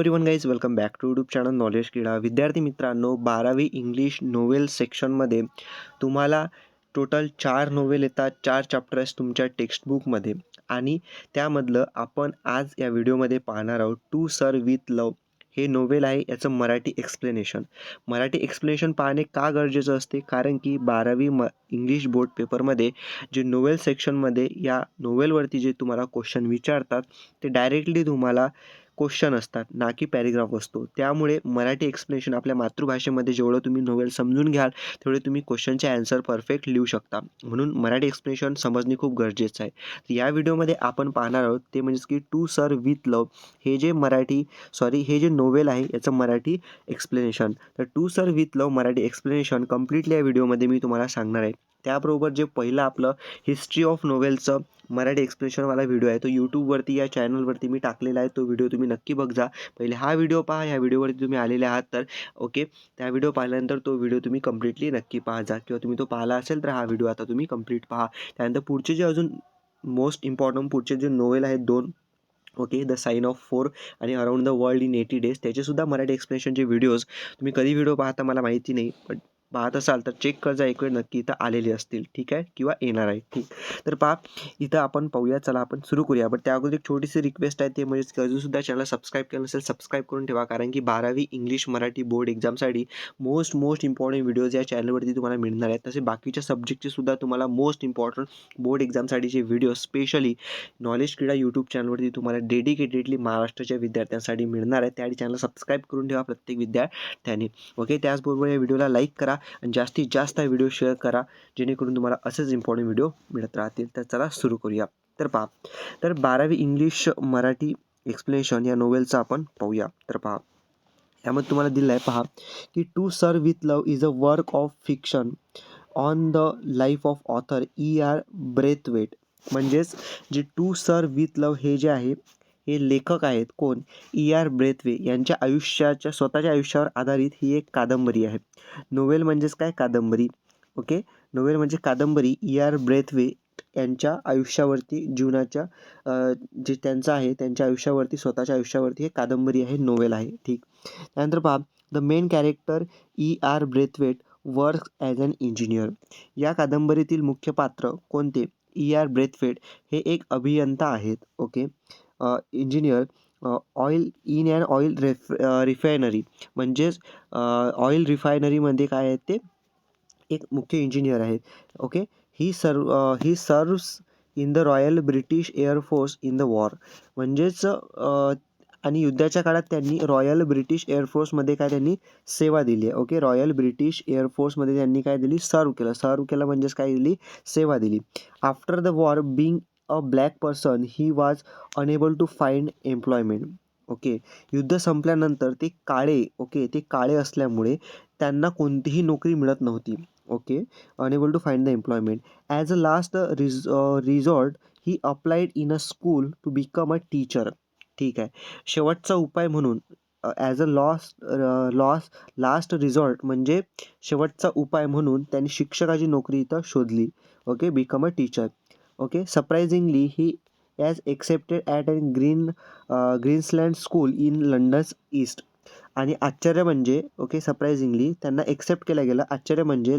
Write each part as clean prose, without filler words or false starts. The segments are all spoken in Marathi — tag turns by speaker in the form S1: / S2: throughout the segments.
S1: Everyone guys welcome back to YouTube channel knowledge क्रीडा. विद्यार्थी मित्रांनो, 12वी इंग्लिश नोवेल सेक्शनमध्ये तुम्हाला टोटल 4 नोवेल येतात. 4 चॅप्टर्स तुमच्या टेक्स्टबुकमध्ये आणि त्यामधलं आपण आज या व्हिडिओमध्ये पाहणार आहोत टू सर विथ लव हे नोवेल आहे. याचं मराठी एक्सप्लेनेशन पाहणे का गरजेचं असते, कारण की 12वी इंग्लिश बोर्ड पेपरमध्ये जे नोवेल सेक्शनमध्ये या नोवेलवरती जे तुम्हाला क्वेश्चन विचारतात ते डायरेक्टली तुम्हाला क्वेश्चन असतात, ना की पॅरेग्राफ असतो. त्यामुळे मराठी एक्सप्लेनेशन आपल्या मातृभाषेमध्ये जेवढं तुम्ही नोवेल समजून घ्याल तेवढे तुम्ही क्वेश्चनचे आन्सर परफेक्ट लिहू शकता. म्हणून मराठी एक्सप्लेनेशन समजणे खूप गरजेचं आहे. तर या व्हिडिओमध्ये आपण पाहणार आहोत ते म्हणजेच की टू सर विथ लव हे जे नोवेल आहे याचं मराठी एक्सप्लेनेशन. तर To Sir with Love Marathi explanation completely या व्हिडिओमध्ये मी तुम्हाला सांगणार आहे. त्याबरोबर जे पहिलं आपलं हिस्ट्री ऑफ नोवेलचं मराठी एक्सप्लेनेशनवाला व्हिडिओ आहे तो यूट्यूबवरती या चॅनलवरती मी टाकलेला आहे. तो व्हिडिओ तुम्ही नक्की बघा. पहिले हा व्हिडिओ पहा. ह्या व्हिडिओवरती तुम्ही आलेले आहात तर ओके, त्या व्हिडिओ पाहिल्यानंतर तो व्हिडिओ तुम्ही कम्प्लिटली नक्की पहा जा, किंवा तुम्ही तो पाहिला असेल तर हा व्हिडिओ आता तुम्ही कम्प्लीट पहा. त्यानंतर पुढचे जे अजून मोस्ट इम्पॉर्टंट पुढचे जे नोवेल आहेत 2, ओके, द साइन ऑफ 4 आणि around the world in 80 days, त्याचेसुद्धा मराठी एक्सप्लेनेशनचे व्हिडिओज तुम्ही कधी व्हिडिओ पाहता मला माहिती नाही, पण पाहत असाल तर चेक कर जा एक वेळ, नक्की इथं आलेले असतील, ठीक आहे, किंवा येणार आहे. ठीक, तर पहा इथं आपण पाहूया. चला आपण सुरू करूया. बट त्या अगोदर एक छोटीशी रिक्वेस्ट आहे, ते म्हणजे अजूनसुद्धा चॅनल सबस्क्राईब केलं नसेल सबस्क्राईब करून ठेवा, कारण की 12वी इंग्लिश मराठी बोर्ड एक्झामसाठी मोस्ट इम्पॉर्टंट व्हिडिओज या चॅनलवरती तुम्हाला मिळणार आहेत. तसे बाकीच्या सब्जेक्टचे सुद्धा तुम्हाला मोस्ट इम्पॉर्टंट बोर्ड एक्झामसाठीचे व्हिडिओ स्पेशली नॉलेज क्रीडा यूट्यूब चॅनलवरती तुम्हाला डेडिकेटेडली महाराष्ट्राच्या विद्यार्थ्यांसाठी मिळणार आहे. त्यासाठी चॅनल सबस्क्राईब करून ठेवा प्रत्येक विद्यार्थ्याने, ओके. त्याचबरोबर या व्हिडिओला लाईक करा आणि जास्तीत जास्त हा व्हिडिओ शेअर करा, जेणेकरून तुम्हाला असेच इम्पॉर्टंट व्हिडिओ मिळत राहतील. तर चला सुरू करूया. तर पहा, तर 12वी इंग्लिश मराठी एक्सप्लेनेशन या नोवेलचं आपण पाहूया. तर पहा, यामध्ये तुम्हाला दिलं आहे, पहा की To Sir with Love is a work of fiction on the life of author E.R. Braithwaite. म्हणजेच जे टू सर विथ लव हे जे आहे हे लेखक आहेत कोण, E.R. ब्रेथवे यांच्या आयुष्याच्या स्वतःच्या आयुष्यावर आधारित ही एक कादंबरी आहे. नोवेल म्हणजेच काय, कादंबरी, ओके. नोवेल म्हणजे कादंबरी. E.R. ब्रेथवे यांच्या आयुष्यावरती जीवनाच्या जे त्यांचं आहे त्यांच्या आयुष्यावरती, स्वतःच्या आयुष्यावरती हे कादंबरी आहे, नोवेल आहे. ठीक, त्यानंतर पहा, the main character E.R. Braithwaite work as an engineer. या कादंबरीतील मुख्य पात्र कोणते, E.R. ब्रेथवेट हे एक अभियंता आहेत, okay. Engineer oil in and oil refinery, म्हणजेच ऑइल रिफायनरीमध्ये काय आहे ते एक मुख्य इंजिनियर आहेत, okay. He serves in the royal British air force in the war. म्हणजेच आणि युद्धाच्या काळात त्यांनी रॉयल ब्रिटिश एअरफोर्समध्ये काय त्यांनी सेवा दिली आहे, ओके. रॉयल ब्रिटिश एअरफोर्समध्ये त्यांनी काय दिली, सर्व केलं म्हणजेच काय दिली, सेवा दिली. After the war being a black person he was unable to find employment, okay. युद्ध संपल्यानंतर ते काळे असल्यामुळे त्यांना कोणतीही नोकरी मिळत नव्हती, okay. Unable to find the employment. As a last resort he applied in a school to become a teacher. ठीक आहे, शेवटचा उपाय म्हणून ॲज अ लास्ट रिझॉर्ट म्हणजे शेवटचा उपाय म्हणून त्यांनी शिक्षकाची नोकरी इथं शोधली, okay. Become a teacher, okay. Surprisingly he as accepted at an Greenslade school in London's east. आणि आश्चर्य म्हणजे, ओके, सरप्रायझिंगली त्यांना एक्सेप्ट केलं गेलं. आश्चर्य म्हणजे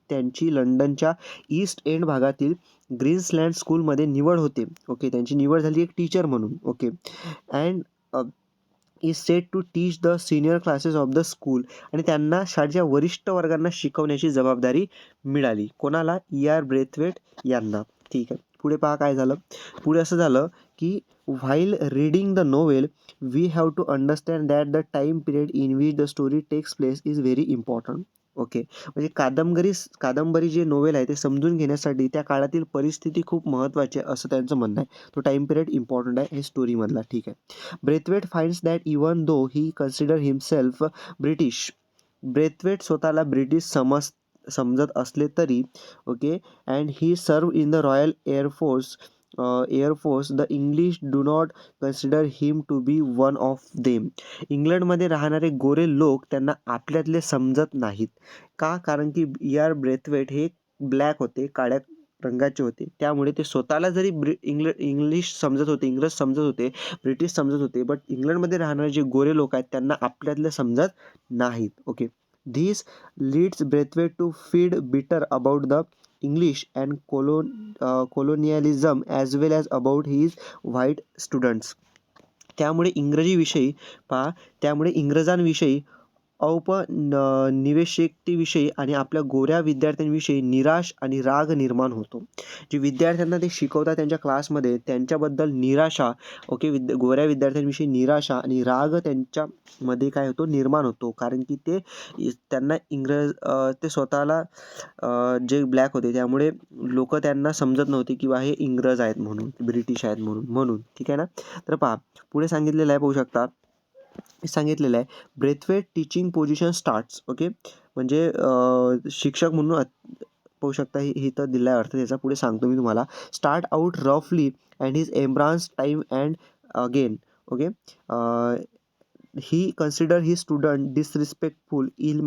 S1: त्यांची लंडनच्या ईस्ट एंड भागातील ग्रीन्सलँड स्कूलमध्ये निवड होते, ओके. त्यांची निवड झाली एक टीचर म्हणून, okay. And is set to teach the senior classes of the school. आणि त्यांना शाळेच्या वरिष्ठ वर्गांना शिकवण्याची जबाबदारी मिळाली. कोणाला, E.R. ब्रेथवेट यांना. ठीक आहे, पुढे पहा काय झालं. पुढे असं झालं की while reading the novel we have to understand that the time period in which the story takes place is very important, okay. म्हणजे कादंबरी जे नोवेल आहे ते समजून घेण्यासाठी त्या काळातील परिस्थिती खूप महत्त्वाची आहे असं त्यांचं म्हणणं आहे. तो टाईम पिरियड इम्पॉर्टंट आहे हे स्टोरीमधला, ठीक आहे. Braithwaite finds that even though he consider himself British. Braithwaite स्वतःला ब्रिटिश समजत असले तरी, okay, and he served in the Royal Air Force the English do not consider him to be one of them. इंग्लंडमध्ये राहणारे गोरे लोक त्यांना आपल्यातले समजत नाहीत. का, कारण की E.R. ब्रेथवेट हे ब्लॅक होते, काळ्या रंगाचे होते. त्यामुळे ते स्वतःला जरी इंग्लिश समजत होते, इंग्रज समजत होते, ब्रिटिश समजत होते, बट इंग्लंडमध्ये राहणारे जे गोरे लोक आहेत त्यांना आपल्यातलं समजत नाहीत. Okay. This leads Braithwaite to feel bitter about the English and colonialism as well as about his white students. त्यामुळे इंग्रजीविषयी पहा, त्यामुळे इंग्रजांविषयी औपनिवेशिकतेविषयी आणि आपल्या गोऱ्या विद्यार्थ्यांविषयी निराश आणि राग निर्माण होतो. जे विद्यार्थ्यांना ते शिकवतात त्यांच्या क्लासमध्ये त्यांच्याबद्दल निराशा, ओके, गोऱ्या विद्यार्थ्यांविषयी निराशा आणि राग त्यांच्यामध्ये काय होतो, निर्माण होतो. कारण की त्यांना ते स्वतःला जे ब्लॅक होते त्यामुळे लोक त्यांना समजत नव्हते किंवा हे इंग्रज आहेत म्हणून, ब्रिटिश आहेत म्हणून. ठीक आहे ना. तर पहा पुढे सांगितलेलं आहे, पाहू शकता सांगितलेलं आहे Braithwaite teaching position starts. Okay. म्हणजे शिक्षक म्हणून पाहू शकता इथं दिला अर्थ त्याचा. पुढे सांगतो मी तुम्हाला. स्टार्ट आउट रफली and his embarrassed time and again. Okay. He consider he student disrespectful, ill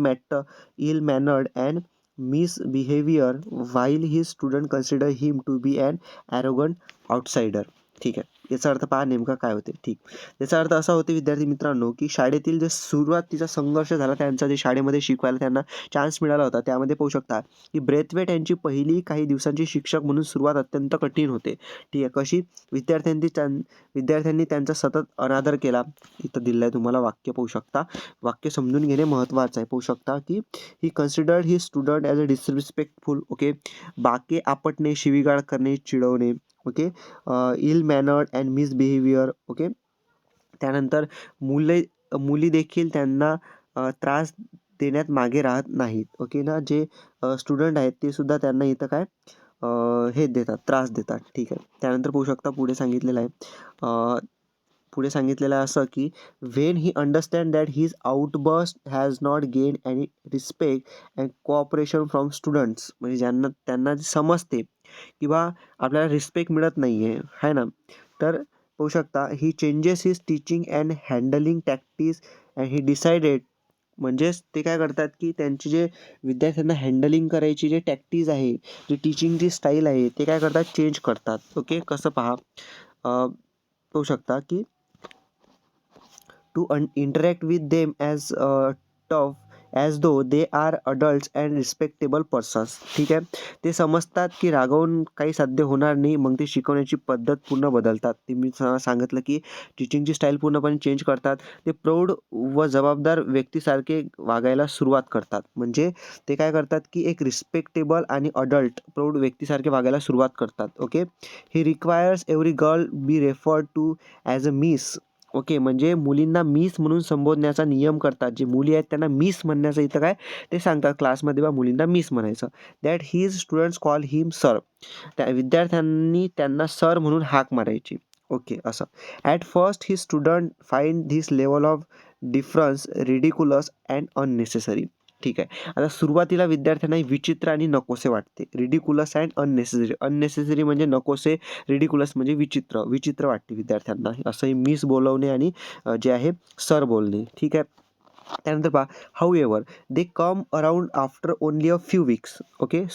S1: mannered and misbehavior while his student consider him to be an arrogant outsider. ठीक आहे. याचा अर्थ पहा नेमका काय होते. ठीक. याचा अर्थ असा होते विद्यार्थी मित्रांनो की शाळेतील जे सुरुवातीचा संघर्ष झाला त्यांचा, जे शाळेमध्ये शिकवायला त्यांना चान्स मिळाला होता, त्यामध्ये पाहू शकता की ब्रेथवेट यांची पहिली काही दिवसांची शिक्षक म्हणून सुरुवात अत्यंत कठीण होते. ठीक आहे. कशी? विद्यार्थ्यांनी त्यांचा सतत अनादर केला. इथं दिलं आहे तुम्हाला वाक्य, पाहू शकता. वाक्य समजून घेणे महत्त्वाचं आहे. पाहू शकता की he considered he student as a disrespectful. Okay. बाके आपटणे, शिवीगाळ करणे, चिडवणे. Okay. Ill mannered and misbehaviour. Okay. त्यानंतर मुली देखील त्यांना त्रास देण्यात मागे राहत नाहीत. ओके ना. जे स्टुडंट आहेत ते सुद्धा त्यांना इथं काय हे देतात, त्रास देतात. ठीक आहे. त्यानंतर पाहू शकता पुढे सांगितलेलं आहे, पुढे सांगितलेलं आहे असं की when he understand that his outburst has not gain any respect and cooperation from students. म्हणजे त्यांना समजते किंवा आपल्याला रिस्पेक्ट मिळत नाही आहे ना. तर पाहू शकता he changes his teaching and handling tactics and he decided. म्हणजेच ते काय करतात की त्यांची जे विद्यार्थ्यांना हँडलिंग करायची जे टॅक्टिक्स आहे, जी टीचिंगची स्टाईल आहे, ते काय करतात, चेंज करतात. ओके. कसं पहा, पाहू शकता की to interact with them as tough as though they are adults and respectable persons. ठीक आहे. ते समजतात की रागावून काही साध्य होणार नाही, मग ते शिकवण्याची पद्धत पूर्ण बदलतात. ते मी सांगितलं की टीचिंगची स्टाईल पूर्णपणे चेंज करतात. ते प्रौढ व जबाबदार व्यक्तीसारखे वागायला सुरुवात करतात. म्हणजे ते काय करतात की एक रिस्पेक्टेबल आणि अडल्ट प्रौढ व्यक्तीसारखे वागायला सुरुवात करतात. Okay. He requires every girl be referred to as a miss. Okay. म्हणजे मुलींना मिस म्हणून संबोधण्याचा नियम करतात. जे मुली आहेत त्यांना मिस म्हणण्याचं इथं काय ते सांगतात क्लासमध्ये बा मुलींना मिस म्हणायचं. That his students call him sir. त्या विद्यार्थ्यांनी त्यांना सर म्हणून हाक मारायची. ओके. असं. At first he student find this level of difference ridiculous and unnecessary. ठीक आहे. आता सुरुवातीला विद्यार्थ्यांना विचित्र आणि नकोसे वाटते. Ridiculous and unnecessary. अननेसेसरी म्हणजे नकोसे, रिडिक्युलस म्हणजे विचित्र वाटते विद्यार्थ्यांना. असंही मिस बोलवणे आणि जे आहे सर बोलणे. ठीक आहे. त्यानंतर पहा, how ever they come around after only a few weeks. Okay.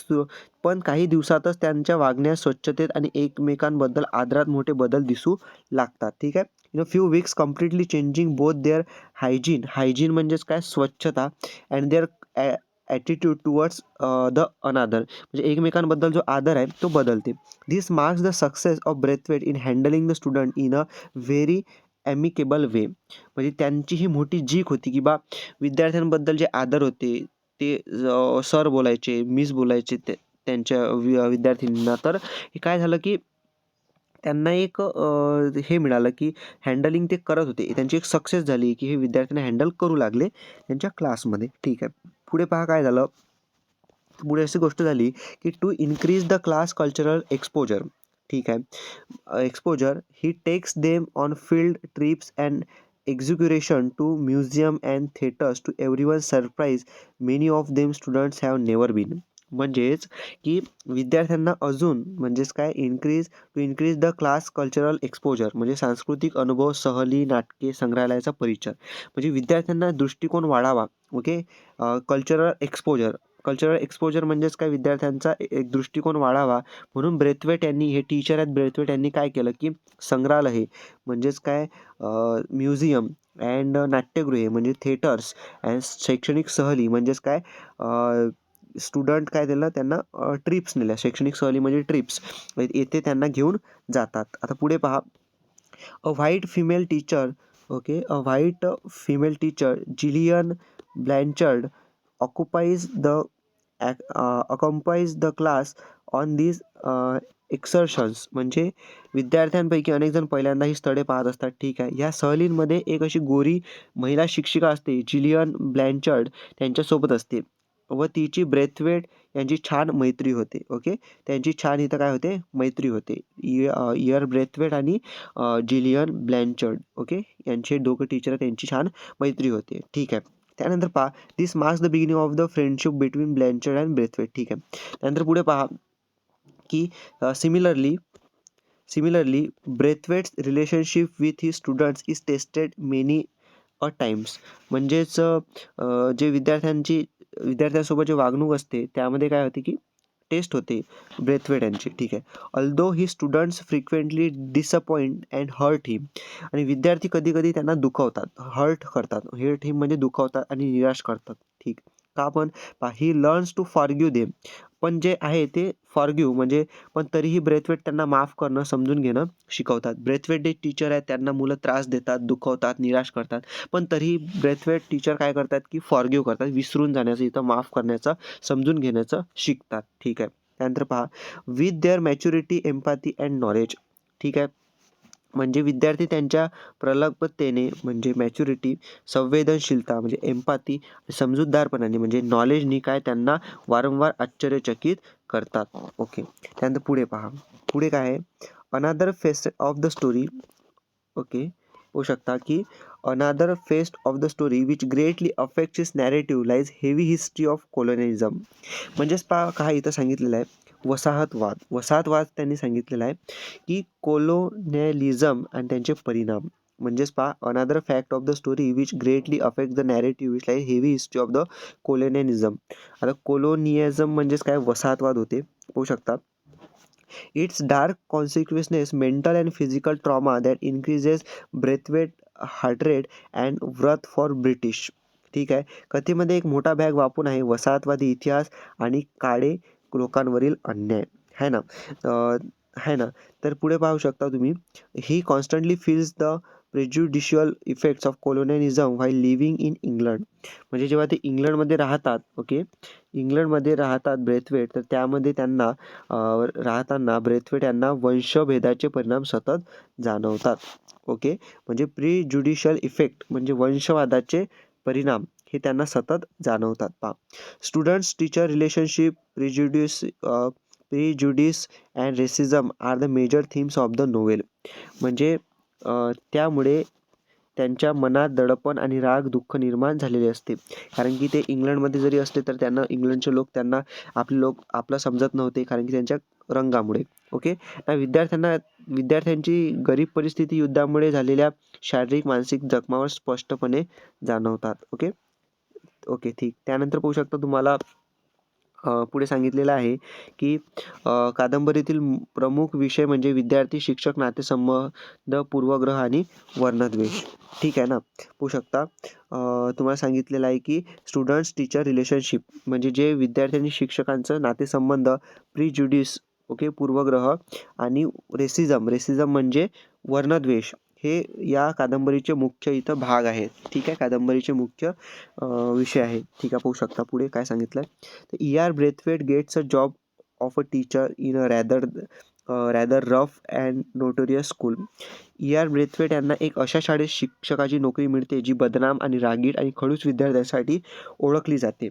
S1: पण काही दिवसातच त्यांच्या वागण्यात, स्वच्छतेत आणि एकमेकांबद्दल आदरात मोठे बदल दिसू लागतात. ठीक आहे. In a few weeks completely changing both their hygiene म्हणजेच काय, स्वच्छता, and their attitude towards the another. म्हणजे एकमेकांबद्दल जो आदर आहे तो बदलते. This marks the success of Braithwaite in handling the student in a very amicable way. म्हणजे त्यांची ही मोठी जीक होती की बा विद्यार्थ्यांबद्दल जे आदर होते ते सर बोलायचे, मिस बोलायचे त्यांच्या विद्यार्थिनींना. तर हे काय झालं की त्यांना एक हे मिळालं की हँडलिंग ते करत होते. त्यांची एक सक्सेस झाली की हे विद्यार्थ्यांना हँडल करू लागले त्यांच्या क्लासमध्ये. ठीक आहे. पुढे पहा काय झालं. पुढे अशी गोष्ट झाली की to increase the class cultural exposure. ठीक आहे. Exposure he takes them on field trips and excursions to museum and theatres to everyone surprise many of them students have never been. म्हणजेच की विद्यार्थ्यांना अजून म्हणजेच काय to increase the class cultural exposure म्हणजे सांस्कृतिक अनुभव, सहली, नाटके, संग्रहालयाचा परिचय. म्हणजे विद्यार्थ्यांना दृष्टिकोन वाढावा. Okay. Cultural exposure cultural exposure म्हणजेच काय, विद्यार्थ्यांचा एक दृष्टिकोन वाढावा म्हणून ब्रेथवेट यांनी, हे टीचर आहेत ब्रेथवेट, यांनी काय केलं की संग्रहालय म्हणजेच काय, म्युझियम अँड नाट्यगृहे म्हणजे थिएटर्स अँड शैक्षणिक सहली म्हणजेच काय, स्टुडंट काय दिलं त्यांना, ट्रिप्स नेल्या, शैक्षणिक सहली म्हणजे ट्रिप्स, येथे त्यांना घेऊन जातात. आता पुढे पहा, a white female teacher, okay, a white female teacher Gillian Blanchard occupies the accompanies the class on these excursions. म्हणजे विद्यार्थ्यांपैकी अनेक जण पहिल्यांदा ही स्थळे पाहत असतात. ठीक आहे, या सहलींमध्ये एक अशी गोरी महिला शिक्षिका असते, जिलियन ब्लँचर्ड, त्यांच्यासोबत असते व तिची ब्रेथवेट यांची छान मैत्री होते. ओके, त्यांची छान इथं काय होते, मैत्री होते. इयर ब्रेथवेट आणि जिलियन ब्लँचर्ड, ओके, यांचे दोघं टीचर, त्यांची छान मैत्री होते. ठीक आहे, त्यानंतर पहा, this marks the beginning of the friendship between Blanchard and Braithwaite. ठीक आहे, त्यानंतर पुढे पहा की similarly Braithwaite's relationship with his students is tested many a times. म्हणजेच जे विद्यार्थ्यांसोबत जे वागणूक असते त्यामध्ये काय होते की टेस्ट होते ब्रेथवेट यांची. ठीक आहे, although he students frequently disappoint and hurt him. आणि विद्यार्थी कधी कधी त्यांना दुखवतात, हर्ट करतात, हर्ट हिम म्हणजे दुखवतात आणि निराश करतात. ठीक, का पण he learns to forgive them. पण जे आहे ते फॉरगिव्ह म्हणजे, पण तरीही ब्रेथवेट त्यांना माफ करणं, समजून घेणं शिकवतात. ब्रेथवेट जे टीचर आहेत त्यांना मुलं त्रास देतात, दुखवतात, निराश करतात, पण तरीही ब्रेथवेट टीचर काय करतात की फॉरगिव्ह करतात, विसरून जाण्याचं, इथं माफ करण्याचं, समजून घेण्याचं शिकतात. ठीक आहे, त्यानंतर पहा, with their maturity empathy and knowledge. ठीक आहे, म्हणजे विद्यार्थी त्यांच्या प्रगल्भतेने म्हणजे मॅच्युरिटी, संवेदनशीलता म्हणजे एम्पॅथी, समजूतदारपणाने म्हणजे नॉलेजनी काय त्यांना वारंवार आश्चर्यचकित करतात. ओके, त्यानंतर पुढे पहा, पुढे काय आहे, another face of the story. Okay, होऊ शकता की another face of the story which greatly affects his narrative lies heavy history of colonialism. म्हणजेच पहा, काय इथं सांगितलेलं आहे, वसाहतवाद त्यांनी सांगितलेला आहे की कोलोनियलिझम आणि त्यांचे परिणाम. म्हणजेच पहा, another fact of the story which greatly affect the narrative which like heavy history of the colonialism. आता कोलोनियलिझम म्हणजेच काय, वसाहतवाद होते, होऊ शकता. It's dark consequences, mental and physical trauma that increases Braithwaite, heart rate and worth for British. ठीक आहे, कथेमध्ये एक मोठा भाग व्यापून आहे वसाहतवादी इतिहास आणि काळे लोकांवरील अन्याय, है ना. है ना. तर पुढे पाहू शकता तुम्ही, he constantly feels the prejudicial effects of colonialism while living in England. म्हणजे जेव्हा ते इंग्लंडमध्ये राहतात, ओके, इंग्लंडमध्ये राहतात ब्रेथवेट, तर त्यामध्ये त्यांना राहताना ब्रेथवेट यांना वंशभेदाचे परिणाम सतत जाणवतात. ओके, म्हणजे प्रिज्युडिशियल इफेक्ट म्हणजे वंशवादाचे परिणाम हे त्यांना सतत जाणवतात. पहा, students teacher relationship, prejudice and racism are the major themes of the novel. म्हणजे त्यामुळे त्यांच्या मनात दडपण आणि राग, दुःख निर्माण झालेले असते. कारण की ते इंग्लंडमध्ये जरी असले तर त्यांना इंग्लंडचे लोक त्यांना आपलं समजत नव्हते, कारण की त्यांच्या रंगामुळे. ओके, विद्यार्थ्यांची गरीब परिस्थिती, युद्धामुळे झालेल्या शारीरिक मानसिक जखमावर स्पष्टपणे जाणवतात. ओके ओके ठीक, त्यानंतर पाहू शकता तुम्हाला पुढे सांगितलेलं आहे की कादंबरीतील प्रमुख विषय म्हणजे विद्यार्थी शिक्षक नातेसंबंध, पूर्वग्रह आणि वर्णद्वेष. ठीक आहे ना, पाहू शकता तुम्हाला सांगितलेलं आहे की स्टुडंट्स टीचर रिलेशनशिप म्हणजे जे विद्यार्थ्यांनी शिक्षकांचं नातेसंबंध, प्रिज्युडिस, ओके, पूर्वग्रह आणि रेसिझम म्हणजे वर्णद्वेष, हे या कादंबरीचे मुख्य इथं भाग आहेत. ठीक आहे, कादंबरीचे मुख्य विषय आहे. ठीक आहे, पाहू शकता पुढे काय सांगितलं. E.R. Braithwaite gets a job of a teacher in a rather rough and notorious school. E.R. Braithwaite यांना एक अशा शाळेत शिक्षकाची नोकरी मिळते जी बदनाम आणि रागीट आणि खडूस विद्यार्थ्यांसाठी ओळखली जाते.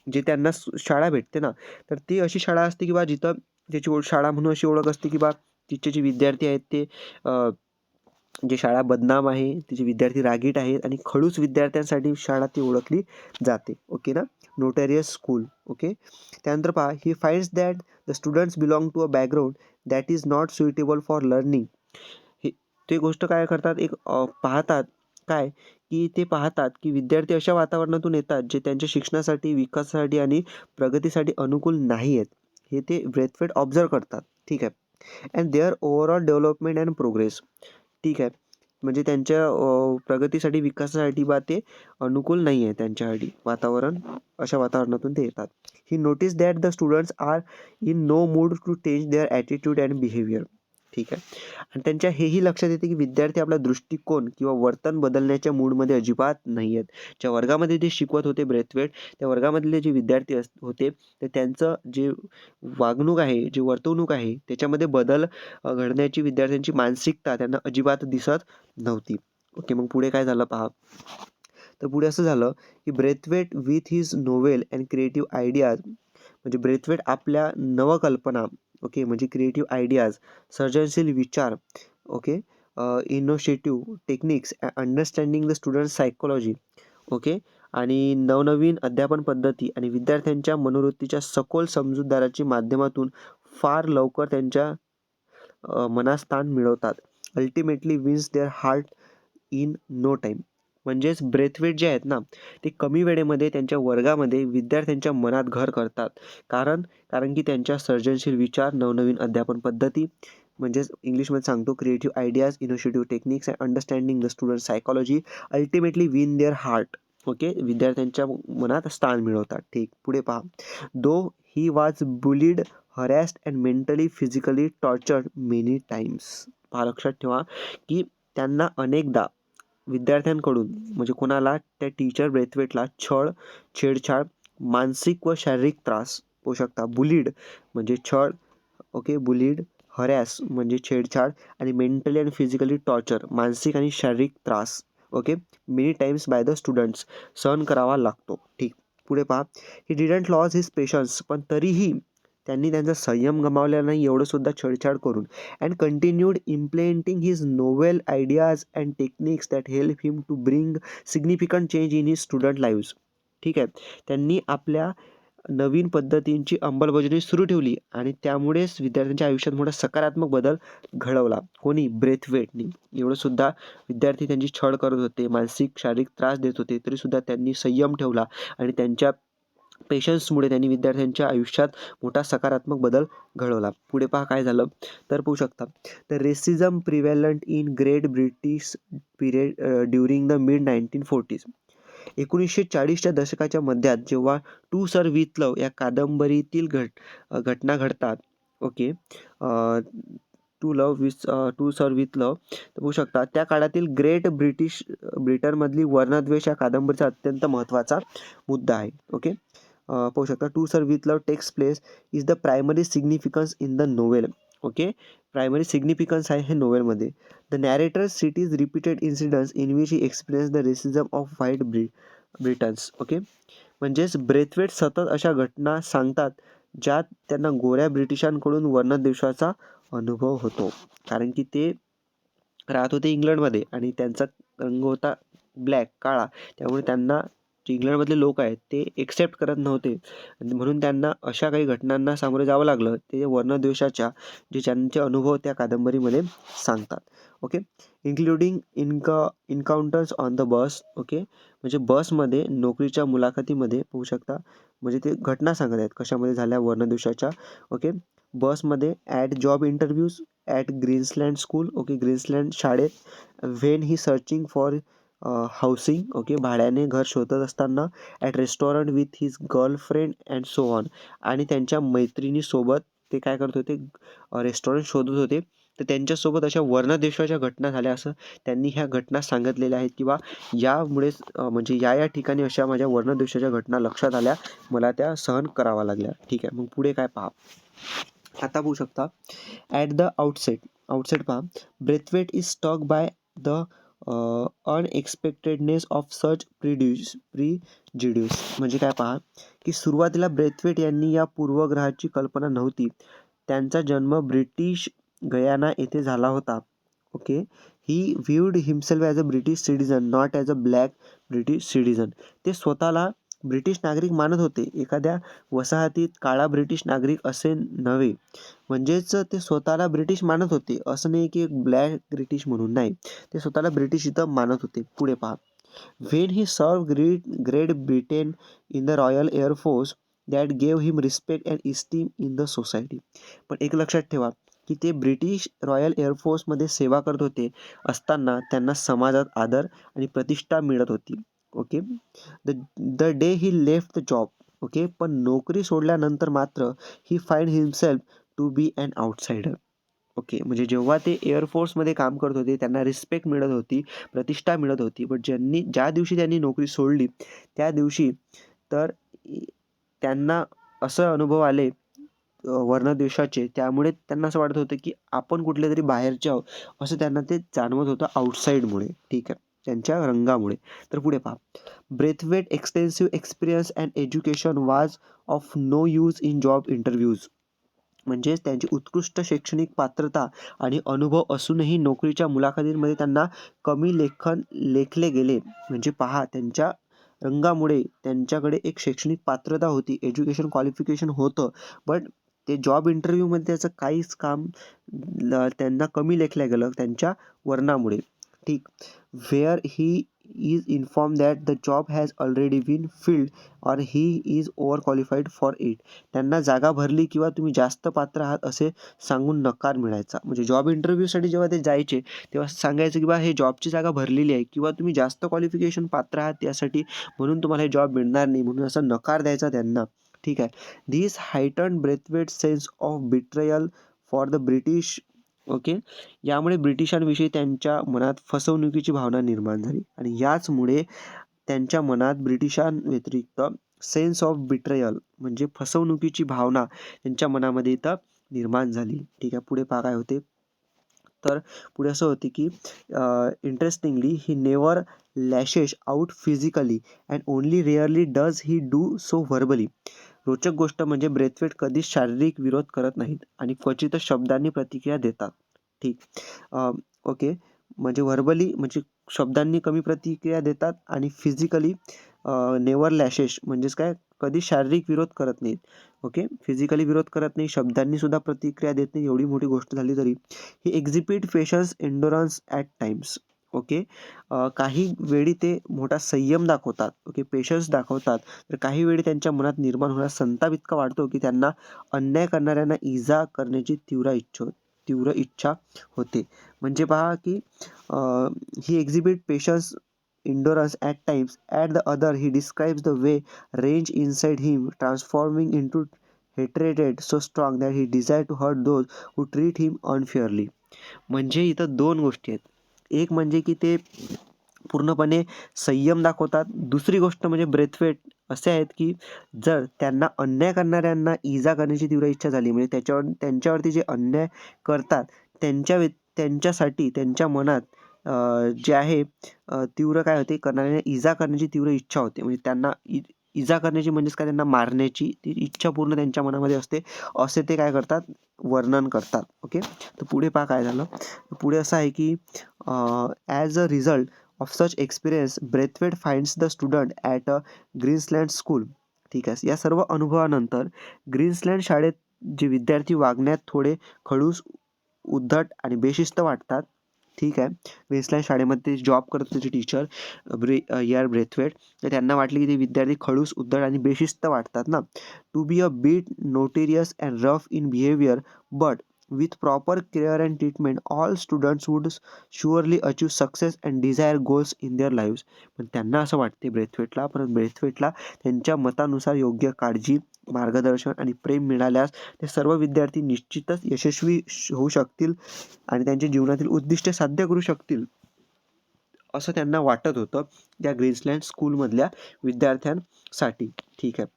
S1: जे त्यांना शाळा भेटते ना, तर ती अशी शाळा असते की बा जिथं त्याची शाळा म्हणून अशी ओळख असते की बा तिचे जे विद्यार्थी आहेत ते जे शाळा बदनाम आहे, तिचे विद्यार्थी रागीट आहेत आणि खडूस विद्यार्थ्यांसाठी शाळा ती ओळखली जाते. ओके ना, नोटेरियस स्कूल. ओके, त्यानंतर पहा, he finds that the students belong to a background that is not suitable for learning. हे ते गोष्ट काय करतात, एक पाहतात काय की ते पाहतात की विद्यार्थी अशा वातावरणातून येतात जे त्यांच्या शिक्षणासाठी, विकासासाठी आणि प्रगतीसाठी अनुकूल नाही आहेत. हे ते ब्रेथवेट ऑब्झर्व्ह करतात. ठीक आहे. And their overall development and progress. ठीक आहे. म्हणजे त्यांच्या प्रगतीसाठी, विकासासाठी ते अनुकूल नाही आहे त्यांच्यासाठी वातावरण. अशा वातावरणातून ते येतात. He notice that the students are in no mood to change their attitude and behaviour. ठीक आहे. आणि त्यांच्या हेही लक्षात येते की विद्यार्थी आपला दृष्टिकोन किंवा वर्तन बदलण्याच्या मूडमध्ये अजिबात नाही आहेत. ज्या वर्गामध्ये ते शिकवत होते ब्रेथवेट, त्या वर्गामधले जे विद्यार्थी होते, तर त्यांचं जे वागणूक आहे, जे वर्तवणूक आहे, त्याच्यामध्ये बदल घडण्याची विद्यार्थ्यांची मानसिकता त्यांना अजिबात दिसत नव्हती. ओके. मग पुढे काय झालं पहा. तर पुढे असं झालं की Braithwaite with his novel and creative ideas. म्हणजे ब्रेथवेट आपल्या नवकल्पना, ओके, म्हणजे क्रिएटिव्ह आयडियाज, सर्जनशील विचार, okay, innovative techniques, understanding the student psychology, okay, आणि नवनवीन अध्यापन पद्धती आणि विद्यार्थ्यांच्या मनोवृत्तीच्या सखोल समजूतदाराची माध्यमातून फार लवकर त्यांच्या मनात स्थान मिळवतात. Ultimately wins their heart in no time. म्हणजेच ब्रेथवेट जे आहेत ना, ते कमी वेळेमध्ये त्यांच्या वर्गामध्ये विद्यार्थ्यांच्या मनात घर करतात. कारण की त्यांच्या सर्जनशील विचार, नवनवीन अध्यापन पद्धती, म्हणजेच इंग्लिशमध्ये सांगतो creative ideas, innovative techniques and understanding the student psychology ultimately win their heart. Okay. विद्यार्थ्यांच्या मनात स्थान मिळवतात. ठीक. पुढे पहा. Though he was bullied, harassed and mentally physically tortured many times. पहा, लक्षात ठेवा की त्यांना अनेकदा विद्यार्थ्यांकडून, म्हणजे कोणाला, त्या टीचर ब्रेथवेटला छेडछाड, मानसिक व शारीरिक त्रास होऊ शकता. बुलीड म्हणजे छळ, ओके, बुलीड, हरॅस म्हणजे छेडछाड, आणि मेंटली आणि फिजिकली टॉर्चर, मानसिक आणि शारीरिक त्रास, okay, many times by the students, सहन करावा लागतो. ठीक. पुढे पहा. He didn't loss his patience. पण तरीही त्यांनी त्यांचा संयम गमावलेला नाही, एवढं सुद्धा छेडछाड करून. And continued implementing his novel ideas and techniques that help him to bring significant change in his student lives. ठीक आहे. त्यांनी आपल्या नवीन पद्धतींची अंमलबजावणी सुरू ठेवली आणि त्यामुळेच विद्यार्थ्यांच्या आयुष्यात मोठा सकारात्मक बदल घडवला. कोणी? ब्रेथवेटनी. एवढं सुद्धा विद्यार्थी त्यांची छळ करत होते, मानसिक शारीरिक त्रास देत होते, तरीसुद्धा त्यांनी संयम ठेवला आणि त्यांच्या पेशन्समुळे त्यांनी विद्यार्थ्यांच्या आयुष्यात मोठा सकारात्मक बदल घडवला. पुढे पहा काय झालं. तर पाहू शकता. तर racism prevalent in great British period during the mid 1940s. 1940च्या दशकाच्या मध्यात जेव्हा टू सर विथलव या कादंबरीतील घटना घडतात. ओके. To sir with love. तर पाहू शकता त्या काळातील ग्रेट ब्रिटनमधली वर्णद्वेष या कादंबरीचा अत्यंत महत्त्वाचा मुद्दा आहे. ओके. पाहू शकता. To sir with love takes place is the primary significance in the novel. Okay. Primary significance आहे हे नोवेलमध्ये. The narrator cites repeated incidents in which he experience the racism of white Britons. Okay. म्हणजेच ब्रेथवेट सतत अशा घटना सांगतात ज्यात त्यांना गोऱ्या ब्रिटिशांकडून वर्णद्वेषाचा अनुभव होतो. कारण की ते राहत होते इंग्लंडमध्ये आणि त्यांचा रंग होता ब्लॅक, काळा. त्यामुळे त्यांना जे इंग्लंडमधले लोक आहेत ते एक्सेप्ट करत नव्हते आणि म्हणून त्यांना अशा काही घटनांना सामोरे जावं लागलं. ते वर्णद्वेषाच्या जे त्यांचे अनुभव त्या कादंबरीमध्ये सांगतात. Okay. Including encounters on the bus. Okay. म्हणजे बसमध्ये, नोकरीच्या मुलाखतीमध्ये पाहू शकता. म्हणजे ते घटना सांगत आहेत कशामध्ये झाल्या, वर्णद्वेषाच्या. ओके. बसमध्ये, at job interviews, at Greenslade school. Okay. Greenslade शाळेत. When he searching for housing. Okay. भाड्याने घर शोधत असताना. At restaurant with his girlfriend and so on. आणि त्यांच्या मैत्रिणीसोबत ते काय करत होते, रेस्टॉरंट शोधत होते. तर त्यांच्यासोबत अशा वर्णद्वेषाच्या घटना झाल्या असं त्यांनी ह्या घटना सांगितलेल्या आहेत, किंवा यामुळेच म्हणजे या ठिकाणी अशा माझ्या वर्णद्वेषाच्या घटना लक्षात आल्या, मला त्या सहन कराव्या लागल्या. ठीक आहे. मग पुढे काय पहा. आता पाहू शकता. ॲट द आउटसेट पहा. Braithwaite is stuck by the unexpectedness of such prejudice. म्हणजे काय पहा की सुरुवातीला ब्रेथवेट यांनी या पूर्वग्रहाची कल्पना नव्हती. त्यांचा जन्म ब्रिटिश गयाना येथे झाला होता. Okay. He viewed himself as a British citizen, not as a black British citizen. ते स्वतःला ब्रिटिश नागरिक मानत होते. एखाद्या वसाहतीत काळा ब्रिटिश नागरिक असे नव्हे. म्हणजेच ते स्वतःला ब्रिटिश मानत होते. असं नाही की एक ब्लॅक ब्रिटिश म्हणून नाही. ते स्वतःला ब्रिटिश इथं मानत होते. पुढे पहा. When he serve great Britain in the royal air force that gave him respect and esteem in the society. पण एक लक्षात ठेवा की ते ब्रिटिश रॉयल एअरफोर्समध्ये सेवा करत होते असताना त्यांना समाजात आदर आणि प्रतिष्ठा मिळत होती. Okay. The day he left the job. Okay. पण नोकरी सोडल्यानंतर मात्र he find himself to be an outsider. Okay. म्हणजे जेव्हा ते एअरफोर्समध्ये काम करत होते त्यांना रिस्पेक्ट मिळत होती, प्रतिष्ठा मिळत होती. बट ज्या दिवशी त्यांनी नोकरी सोडली त्या दिवशी तर त्यांना असं अनुभव आले वर्णद्वेषाचे. त्यामुळे त्यांना असं वाटत होतं की आपण कुठलेतरी बाहेरचे आहोत, असं त्यांना ते जाणवत होतं आउटसाइडमुळे. ठीक आहे. त्यांच्या रंगामुळे. तर पुढे पहा. Braithwaite extensive experience and education was of no use in job interviews. म्हणजेच त्यांची उत्कृष्ट शैक्षणिक पात्रता आणि अनुभव असूनही नोकरीच्या मुलाखतींमध्ये त्यांना कमी लेखले गेले. म्हणजे पहा, त्यांच्या रंगामुळे त्यांच्याकडे एक शैक्षणिक पात्रता होती, एज्युकेशन क्वालिफिकेशन होतं, बट ते जॉब इंटरव्ह्यूमध्ये त्याचं काहीच काम त्यांना कमी लेखलं गेलं त्यांच्या वर्णामुळे. ठीक. Where he is inform that the job has already been filled or he is over qualified for it. त्यांना जागा भरली किंवा तुम्ही जास्त पात्र आहात असे सांगून नकार मिळायचा. म्हणजे जॉब इंटरव्ह्यूसाठी जेव्हा ते जायचे तेव्हा सांगायचं की बा हे जॉबची जागा भरलेली आहे किंवा तुम्ही जास्त क्वालिफिकेशन पात्र आहात त्यासाठी, म्हणून तुम्हाला हे जॉब मिळणार नाही, म्हणून असा नकार द्यायचा त्यांना. ठीक आहे. This heighten Braithwaite sense of betrayal for the British. Okay. यामुळे ब्रिटिशांविषयी त्यांच्या मनात फसवणुकीची भावना निर्माण झाली आणि याचमुळे त्यांच्या मनात ब्रिटिशांव्यतिरिक्त सेन्स ऑफ बिट्रेयल म्हणजे फसवणुकीची भावना त्यांच्या मनामध्ये इथं निर्माण झाली. ठीक आहे. पुढे पहा काय होते. तर पुढे असं होते की interestingly he never lashes out physically and only rarely does he do so verbally. रोचक गोष्ट म्हणजे ब्रेथवेट कधीच शारीरिक विरोध करत नाहीत आणि क्वचितच शब्दांनी प्रतिक्रिया देतात. ठीक. ओके. म्हणजे व्हर्बली म्हणजे शब्दांनी कमी प्रतिक्रिया देतात आणि फिजिकली नेवर लॅशेस म्हणजेच काय, कधी शारीरिक विरोध करत नाहीत. ओके. फिजिकली विरोध करत नाही, शब्दांनी सुद्धा प्रतिक्रिया देत नाही. एवढी मोठी गोष्ट झाली तरी he exhibit patience endurance at times. Okay. काही वेळी ते मोठा संयम दाखवतात. ओके. पेशन्स दाखवतात. तर काही वेळी त्यांच्या मनात निर्माण होणारा संताप इतका वाढतो की त्यांना अन्याय करणाऱ्यांना इजा करण्याची तीव्र इच्छा होते. म्हणजे पहा की he exhibit patience endurance at times. At the other, he describes the way rage inside him transforming into hatred so strong that he desired to hurt those who treat him unfairly. म्हणजे इथं दोन गोष्टी आहेत. एक म्हणजे की ते पूर्णपणे संयम दाखवतात. दुसरी गोष्ट म्हणजे ब्रेथवेट असे आहेत की जर त्यांना अन्याय करणाऱ्यांना इजा करण्याची तीव्र इच्छा झाली, म्हणजे त्यांच्यावरती जे अन्याय करतात त्यांच्यासाठी त्यांच्या मनात जे आहे तीव्र काय होते, करणाऱ्यांना इजा करण्याची तीव्र इच्छा होते. म्हणजे त्यांना इजा करण्याची म्हणजेच काय, त्यांना मारण्याची ती इच्छा पूर्ण त्यांच्या मनामध्ये असते, असे ते काय करतात, वर्णन करतात. ओके. तर पुढे पहा काय झालं. पुढे असं आहे की as a result of such experience Braithwaite finds the student at a Greenslade school. ठीक आहे. या सर्व अनुभवानंतर ग्रीन्सलँड शाळेत जे विद्यार्थी वागण्यात थोडे खडूस, उद्धट आणि बेशिस्त वाटतात. ठीक आहे. ग्रीन्सलँड शाळेमध्ये जॉब करत त्याचे टीचर यार ब्रेथवेट, तर त्यांना वाटले की ते विद्यार्थी खडूस, उद्धट आणि बेशिस्त वाटतात ना. To be a bit notorious and rough in behaviour, but with proper care and treatment all students would surely achieve success and desired goals in their lives. पण त्यांना असं वाटते ब्रेथवेटला, पण ब्रेथवेटला त्यांच्या मतानुसार योग्य काळजी, मार्गदर्शन आणि प्रेम मिळाल्यास ते सर्व विद्यार्थी निश्चितच यशस्वी होऊ शकतील आणि त्यांच्या जीवनातील उद्दिष्टे साध्य करू शकतील, असं त्यांना वाटत होतं त्या ग्रीन्सलँड स्कूलमधल्या विद्यार्थ्यांसाठी. ठीक आहे.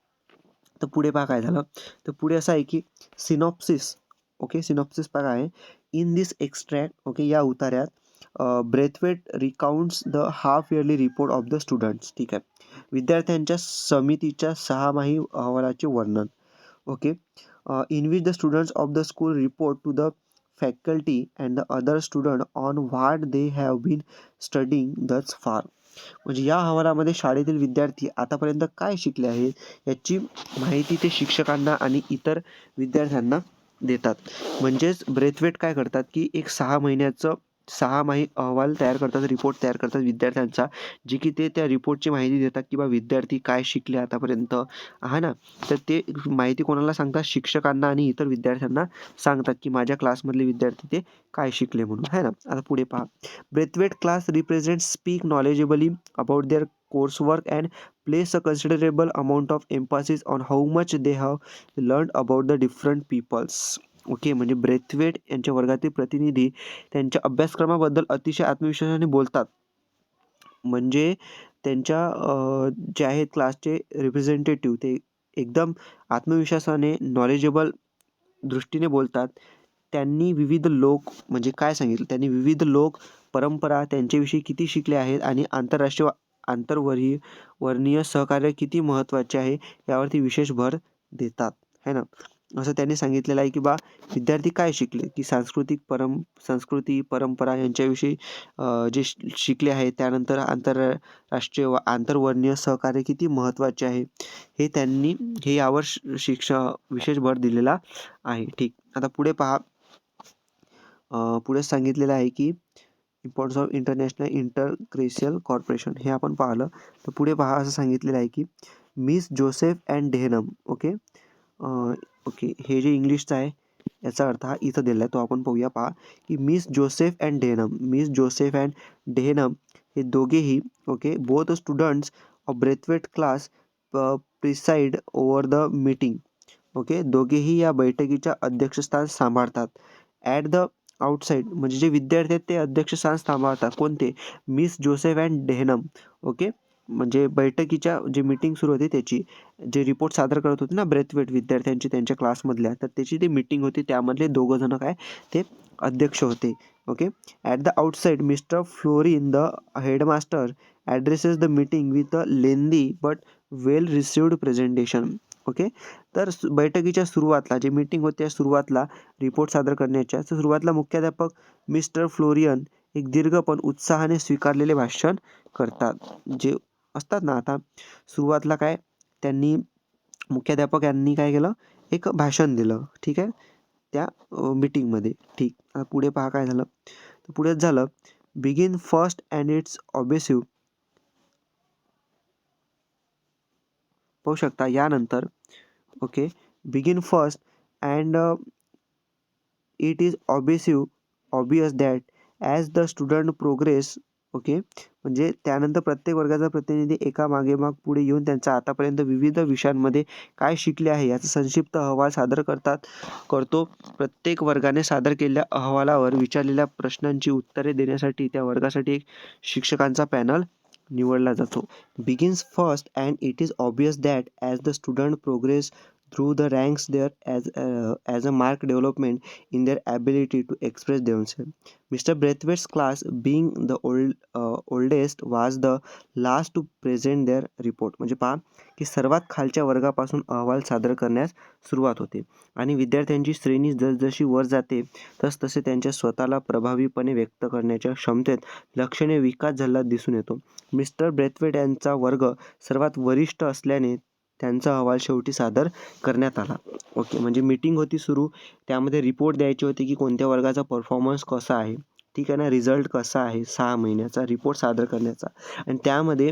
S1: तर पुढे पहा काय झालं. तर पुढे असं आहे की सिनॉप्सिस. ओके. सिनॉप्सिस पहा आहे. इन दिस एक्स्ट्रॅक्ट, ओके, या उतार्यात Braithwaite recounts the half yearly report of the students. ठीक आहे. विद्यार्थ्यांच्या समितीच्या 6माही अहवालाचे वर्णन. Okay. In which the students of the school report to the faculty and the other student on what they have been studying thus far. म्हणजे या अहवालामध्ये शाळेतील विद्यार्थी आतापर्यंत काय शिकले आहेत याची माहिती ते शिक्षकांना आणि इतर विद्यार्थ्यांना देतात. म्हणजेच ब्रेथवेट काय करतात की एक 6 माही अहवाल तयार करतात, रिपोर्ट तयार करतात विद्यार्थ्यांचा, जी की ते त्या रिपोर्टची माहिती देतात की बा विद्यार्थी काय शिकले आतापर्यंत, आहे ना. तर ते माहिती कोणाला सांगतात? शिक्षकांना आणि इतर विद्यार्थ्यांना सांगतात की माझ्या क्लासमधले विद्यार्थी ते काय शिकले म्हणून, आहे ना. आता पुढे पहा. Braithwaite class represents speak knowledgeably about their coursework and place a considerable amount of emphasis on how much they have learned about the different peoples. Okay, म्हणजे ब्रेथवेट यांच्या वर्गातील प्रतिनिधी त्यांच्या अभ्यासक्रमाबद्दल अतिशय आत्मविश्वासाने बोलतात. म्हणजे त्यांच्या जे आहेत क्लासचे रिप्रेझेंटेटिव्ह ते एकदम आत्मविश्वासाने नॉलेजेबल दृष्टीने बोलतात. त्यांनी विविध लोक म्हणजे काय सांगितलं? त्यांनी विविध लोक, परंपरा त्यांच्याविषयी किती शिकले आहेत आणि आंतरराष्ट्रीय वर्णीय सहकार्य किती महत्त्वाचे आहे यावरती विशेष भर देतात, है ना. असं त्यांनी सांगितलेलं आहे की बा विद्यार्थी काय शिकले, की संस्कृती, परंपरा यांच्याविषयी जे शिकले आहेत. त्यानंतर आंतरराष्ट्रीय आंतरवर्णीय सहकार्य किती महत्त्वाचे आहे हे त्यांनी यावर विशेष भर दिलेला आहे. ठीक. आता पुढे पहा. पुढे सांगितलेलं आहे की इम्पॉर्टन्स ऑफ इंटरनॅशनल इंटरक्रेशियल कॉर्पोरेशन हे आपण पाहिलं. तर पुढे पहा असं सांगितलेलं आहे की miss Joseph and Denham. Okay, हे जे इंग्लिशचं आहे याचा अर्थ हा इथं दिला आहे, तो आपण पाहूया. पहा की मिस जोसेफ अँड डेहनम हे दोघेही okay both students of Braithwaite class preside over the meeting. Okay, दोघेही या बैठकीच्या अध्यक्षस्थान सांभाळतात. ॲट द आउटसाइड म्हणजे जे विद्यार्थी आहेत ते अध्यक्षस्थान सांभाळतात. कोणते? Miss Joseph and Denham. Okay, म्हणजे बैठकीच्या जे मीटिंग सुरू होती त्याची जे रिपोर्ट सादर करत होते ना ब्रेथवेट विद्यार्थ्यांची त्यांच्या क्लासमधल्या, तर त्याची ती मीटिंग होती. त्यामधले दोघं जण काय ते अध्यक्ष होते. Okay. At the outside mister fluorine the headmaster addresses the meeting with a lengthy but well received presentation. Okay, तर बैठकीच्या सुरुवातला जे मीटिंग होती त्या सुरुवातला रिपोर्ट सादर करण्याच्या सुरुवातला मुख्याध्यापक मिस्टर फ्लोरियन एक दीर्घ पण उत्साहाने स्वीकारलेले भाषण करतात. जे असतात ना, आता सुरुवातला काय त्यांनी मुख्याध्यापक यांनी काय केलं? एक भाषण दिलं. ठीक आहे, त्या मीटिंगमध्ये. ठीक. आता पुढे पहा काय झालं. तर पुढेच झालं begin first and it's obsessive. पाहू शकता यानंतर. Okay, begin first and it is obvious that as the student progress. Okay, म्हणजे त्यानंतर प्रत्येक वर्गाचा प्रतिनिधी एका मागेमाग पुढे येऊन त्यांचा आतापर्यंत विविध विषयांमध्ये काय शिकले आहे याचा संक्षिप्त अहवाल सादर करतो. प्रत्येक वर्गाने सादर केलेल्या अहवालावर विचारलेल्या प्रश्नांची उत्तरे देण्यासाठी त्या वर्गासाठी एक शिक्षकांचा पॅनल निवडला जातो. Begins first and it is obvious that as the student progress through the ranks there as a marked development in their ability to express themselves. Mr. Braithwaite's class, being the oldest, was the last to present their report. म्हणजे पहा की सर्वात खालच्या वर्गापासून अहवाल सादर करण्यास सुरुवात होते आणि विद्यार्थ्यांची श्रेणी जसजशी वर जाते तसतसे त्यांच्या स्वतःला प्रभावीपणे व्यक्त करण्याच्या क्षमतेत लक्षणीय विकास झालेला दिसून येतो. मिस्टर ब्रेथवेट यांचा वर्ग सर्वात वरिष्ठ असल्याने त्यांचा अहवाल शेवटी सादर करण्यात आला. ओके, म्हणजे मीटिंग होती सुरू, त्यामध्ये रिपोर्ट द्यायची होती की कोणत्या वर्गाचा परफॉर्मन्स कसा आहे. ठीक आहे ना, रिझल्ट कसा आहे 6 महिन्याचा रिपोर्ट सादर करण्याचा. आणि त्यामध्ये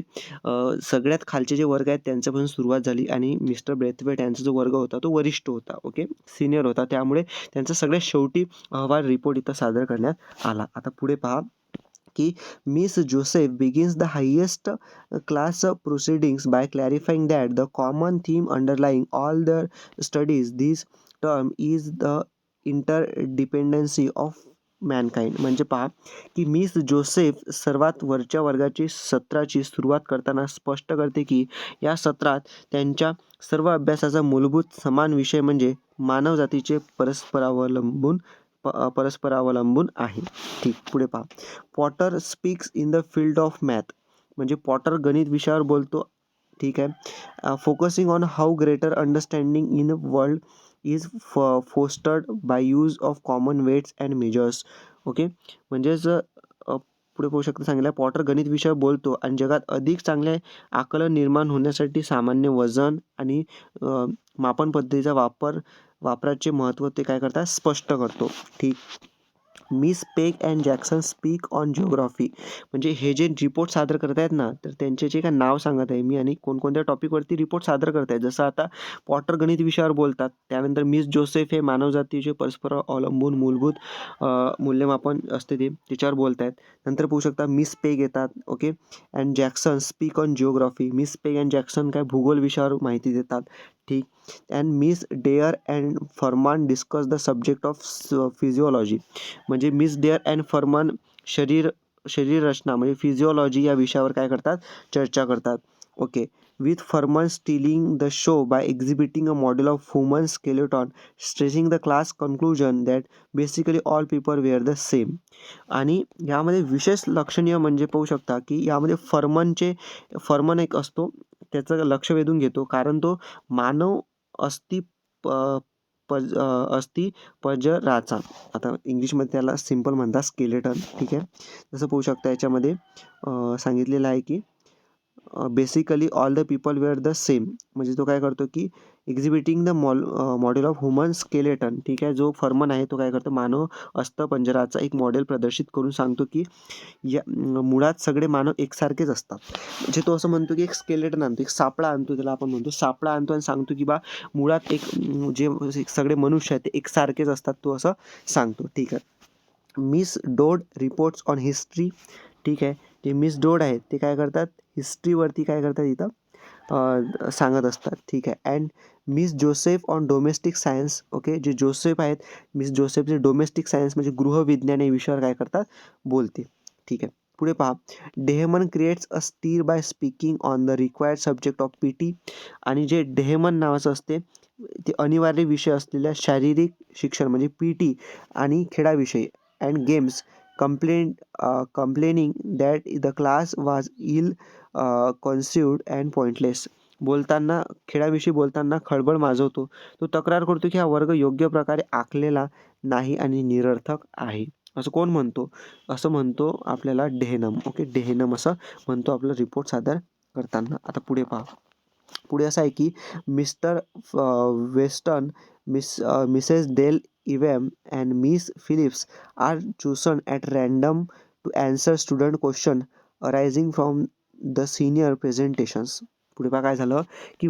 S1: सगळ्यात खालचे जे वर्ग आहेत त्यांच्यापासून सुरुवात झाली आणि मिस्टर ब्रेथवेट यांचा जो वर्ग होता तो वरिष्ठ होता. ओके, सिनियर होता, त्यामुळे त्यांचा सगळ्यात शेवटी अहवाल रिपोर्ट इथं सादर करण्यात आला. आता पुढे पहा की miss Joseph begins the highest class proceedings by clarifying that the common theme underlying all their studies this term is the interdependency of mankind. म्हणजे पहा की मिस जोसेफ सर्वात वरच्या वर्गाची सत्राची सुरुवात करताना स्पष्ट करते की या सत्रात त्यांच्या सर्व अभ्यासाचा मूलभूत समान विषय म्हणजे मानवजातीचे परस्परावलंबून आहे. ठीक. पुढे पहा. Potter speaks in the field of math. म्हणजे पॉटर गणित विषयावर बोलतो. ठीक आहे. Focusing on how greater understanding in world is fostered by use of common weights and measures. Okay, म्हणजेच पुढे पाहू शकता सांगितलं पॉटर गणित विषयावर बोलतो आणि जगात अधिक चांगले आकलन निर्माण होण्यासाठी सामान्य वजन आणि मापन पद्धतीचा वापराचे महत्त्व ते काय करतात स्पष्ट करतो. ठीक. Miss Pegg and Jackson speak on geography. म्हणजे हे जे रिपोर्ट सादर करत आहेत ना, तर त्यांचे जे काय नाव सांगत आहे मी आणि कोणकोणत्या टॉपिकवरती रिपोर्ट सादर करत आहेत. जसं आता पॉटर गणित विषयावर बोलतात. त्यानंतर मिस जोसेफ हे मानवजातीचे परस्पर अवलंबून मूलभूत मूल्यमापन असते ते त्याच्यावर बोलत आहेत. नंतर पाहू शकता मिस पेग येतात. Okay. And Jackson speak on geography. Miss Pegg and Jackson काय भूगोल विषयावर माहिती देतात. ठीक. And Miss Dare and Fernman discuss the subject of physiology. म्हणजे मिस डेअर अँड फरमान शरीर रचना म्हणजे फिजिओलॉजी या विषयावर काय करतात चर्चा करतात. Okay. With Fernman stealing the show by exhibiting a model of human skeleton stressing the class conclusion that basically all people were the same. आणि यामध्ये विशेष लक्षणीय म्हणजे पाहू शकता की यामध्ये फर्मन एक असतो त्याचं लक्ष वेधून घेतो कारण तो मानव अस्थि पजराचा, आता इंग्लिशमध्ये त्याला सिम्पल म्हणतात स्केलेटन. ठीक आहे. जसं पाहू शकता याच्यामध्ये सांगितलेलं आहे की basically all the people were the same. म्हणजे तो काय करतो की exhibiting the model of human skeleton. ठीक आहे. जो फर्मन आहे तो काय करतो मानव अस्थिपंजराचा एक मॉडेल प्रदर्शित करून सांगतो की या मुळात सगळे मानव एकसारखेच असतात. म्हणजे तो असं म्हणतो की एक स्केलेटन आणतो, एक सापळा आणतो, त्याला आपण म्हणतो सापळा आणतो आणि सांगतो की बा मुळात एक जे सगळे मनुष्य आहेत ते एकसारखेच असतात, तो असं सांगतो. ठीक आहे. Miss Dodd reports on history. ठीक आहे. जे मिस डोड आहेत ते काय करतात हिस्ट्रीवरती काय करतात इथं सांगत असतात. ठीक आहे. And Miss Joseph on domestic science. Okay. जे जोसेफ आहेत मिस जोसेफचे डोमेस्टिक सायन्स म्हणजे गृहविज्ञान या विषयावर काय करतात बोलते. ठीक आहे. पुढे पहा. Denham creates a stir by speaking on the required subject of PT. आणि जे डेहमन नावाचं असते ते अनिवार्य विषय असलेल्या शारीरिक शिक्षण म्हणजे पीटी आणि खेळाविषयी and games complaining that the class was ill conceived and pointless. बोलताना खेळाविषयी बोलताना खळबळ माजवतो. तो तक्रार करतो की हा वर्ग योग्य प्रकारे आखलेला नाही आणि निरर्थक आहे. असं कोण म्हणतो? असं म्हणतो आपल्याला डेहनम. ओके. डेहनम असं म्हणतो आपला रिपोर्ट सादर करताना. आता पुढे पहा. पुढे असं आहे की Mr Weston Mrs Dale Evans and Miss Phillips are chosen at random to answer student question arising from the senior presentations. पुढे पहा काय झालं की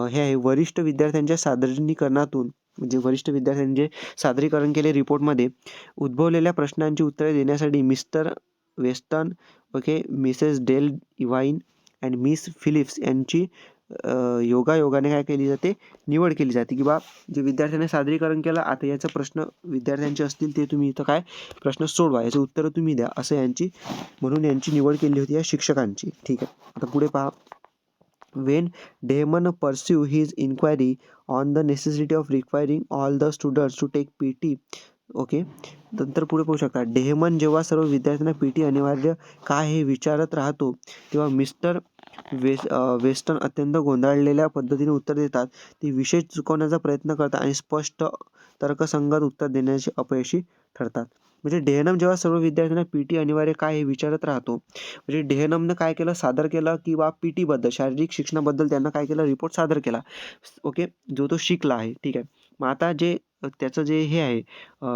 S1: हे आहे वरिष्ठ विद्यार्थ्यांच्या सादरीकरणातून म्हणजे वरिष्ठ विद्यार्थ्यांनी जे सादरीकरण केले रिपोर्टमध्ये उद्भवलेल्या प्रश्नांची उत्तरे देण्यासाठी Mr Western okay Mrs Dale इव्हाइन अँड मिस फिलिप्स यांची योगायोगाने काय केली जाते निवड केली जाते की बा जे विद्यार्थ्यांनी सादरीकरण केलं आता याचा प्रश्न विद्यार्थ्यांचे असतील ते तुम्ही इथं काय प्रश्न सोडवा याचं उत्तर तुम्ही द्या असं म्हणून यांची निवड केली होती या शिक्षकांची. ठीक आहे. आता पुढे पहा. When Denham pursue his inquiry on the necessity of requiring all the students to take PT. Okay. नंतर पुढे पाहू शकता. डेहमन जेव्हा सर्व विद्यार्थ्यांना पीटी अनिवार्य काय हे विचारत राहतो तेव्हा मिस्टर वेस्टर्न अत्यंत गोंधळलेल्या पद्धतीने उत्तर देतात. ते विषय चुकवण्याचा प्रयत्न करतात आणि स्पष्ट तर्कसंगत उत्तर देण्याचे अपयशी ठरतात. म्हणजे डेहनम जेव्हा सर्व विद्यार्थ्यांना पीटी अनिवार्य काय हे विचारत राहतो म्हणजे डेहनमनं काय केलं सादर केलं की बा पीटीबद्दल शारीरिक शिक्षणाबद्दल त्यांना काय केलं रिपोर्ट सादर केला. ओके. जो तो शिकला आहे. ठीक आहे. मग आता जे त्याचं जे हे आहे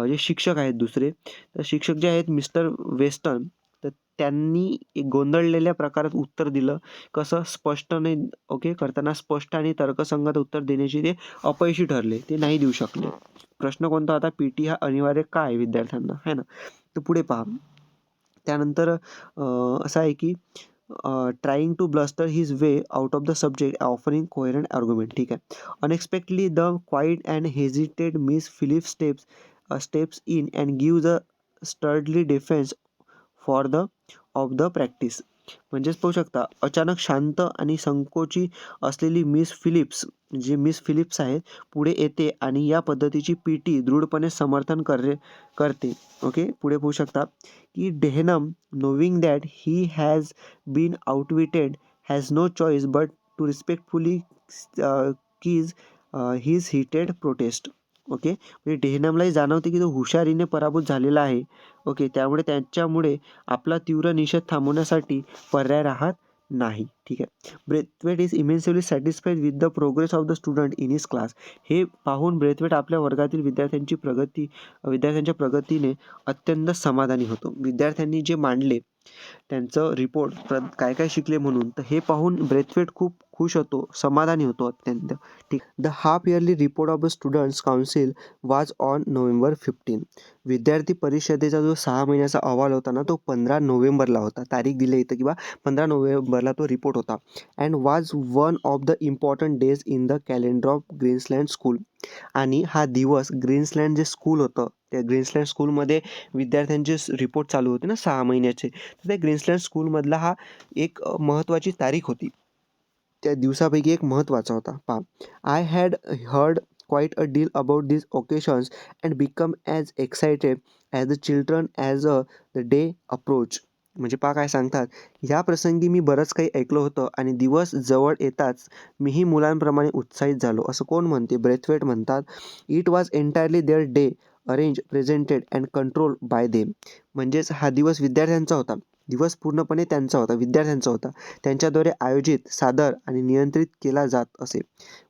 S1: जे शिक्षक आहेत दुसरे तर शिक्षक जे आहेत मिस्टर वेस्टर्न तर त्यांनी एक गोंधळलेल्या प्रकारात उत्तर दिलं. कसं स्पष्ट नाही ओके करताना स्पष्ट आणि तर्कसंगत उत्तर देण्याची ते अपयशी ठरले. ते नाही देऊ शकले. प्रश्न कोणता होता पीटी हा अनिवार्य का आहे विद्यार्थ्यांना है ना. तर पुढे पहा. त्यानंतर असं आहे की trying to bluster his way out of the subject offering coherent argument. ठीक आहे. Unexpectedly the quiet and hesitated Miss Philip steps in and give the sturdily defence for the of the practice. म्हणजेच पाहू शकता अचानक शांत आणि संकोची असलेली मिस फिलिप्स आहेत पुढे येते आणि या पद्धतीची पीटी दृढपणे समर्थन करते. ओके. पुढे पाहू शकता की Denham knowing that he has been outwitted has no choice but to respectfully keys his heated protest. Okay. म्हणजे डेहनमलाही जाणवते की तो हुशारीने पराभूत झालेला आहे. ओके, त्यामुळे त्यांच्यामुळे आपला तीव्र निषेध थांबवण्यासाठी पर्याय राहत नाही. ठीक आहे. Braithwaite is immensely satisfied with the progress of the student in his class. हे पाहून ब्रेथवेट आपल्या वर्गातील विद्यार्थ्यांच्या प्रगतीने अत्यंत समाधानी होतो. विद्यार्थ्यांनी जे मांडले त्यांचं रिपोर्ट काय काय शिकले म्हणून, तर हे पाहून ब्रेथवेट खूप खुश होतो, समाधानी होतो अत्यंत. ठीक. The half yearly report of the students council वाज ऑन November 15. विद्यार्थी परिषदेचा जो 6 महिन्याचा अहवाल होता ना, तो 15 नोव्हेंबरला होता. तारीख दिली इथं किंवा 15 नोव्हेंबरला तो रिपोर्ट होता. And was one of the important days in the calendar of Greenslade school. आणि हा दिवस ग्रीन्सलँड जे स्कूल होतं, त्या ग्रीन्सलँड स्कूलमध्ये विद्यार्थ्यांचे रिपोर्ट चालू होते ना 6 महिन्याचे, तर त्या ग्रीन्सलँड स्कूलमधला हा एक महत्त्वाची तारीख होती. त्या दिवसापैकी एक महत्त्वाचा होता. पहा, I had heard quite a deal about these occasions and become as excited as the children as the day approach. म्हणजे पहा काय सांगतात, ह्या प्रसंगी मी बरंच काही ऐकलं होतं आणि दिवस जवळ येताच मीही मुलांप्रमाणे उत्साहित झालो, असं कोण म्हणते? ब्रेथवेट म्हणतात. It was entirely their day, arrange, presented and control by them. म्हणजेच हा दिवस विद्यार्थ्यांचा होता. दिवस पूर्णपणे त्यांचा होता, विद्यार्थ्यांचा होता. त्यांच्याद्वारे आयोजित, सादर आणि नियंत्रित केला जात असे.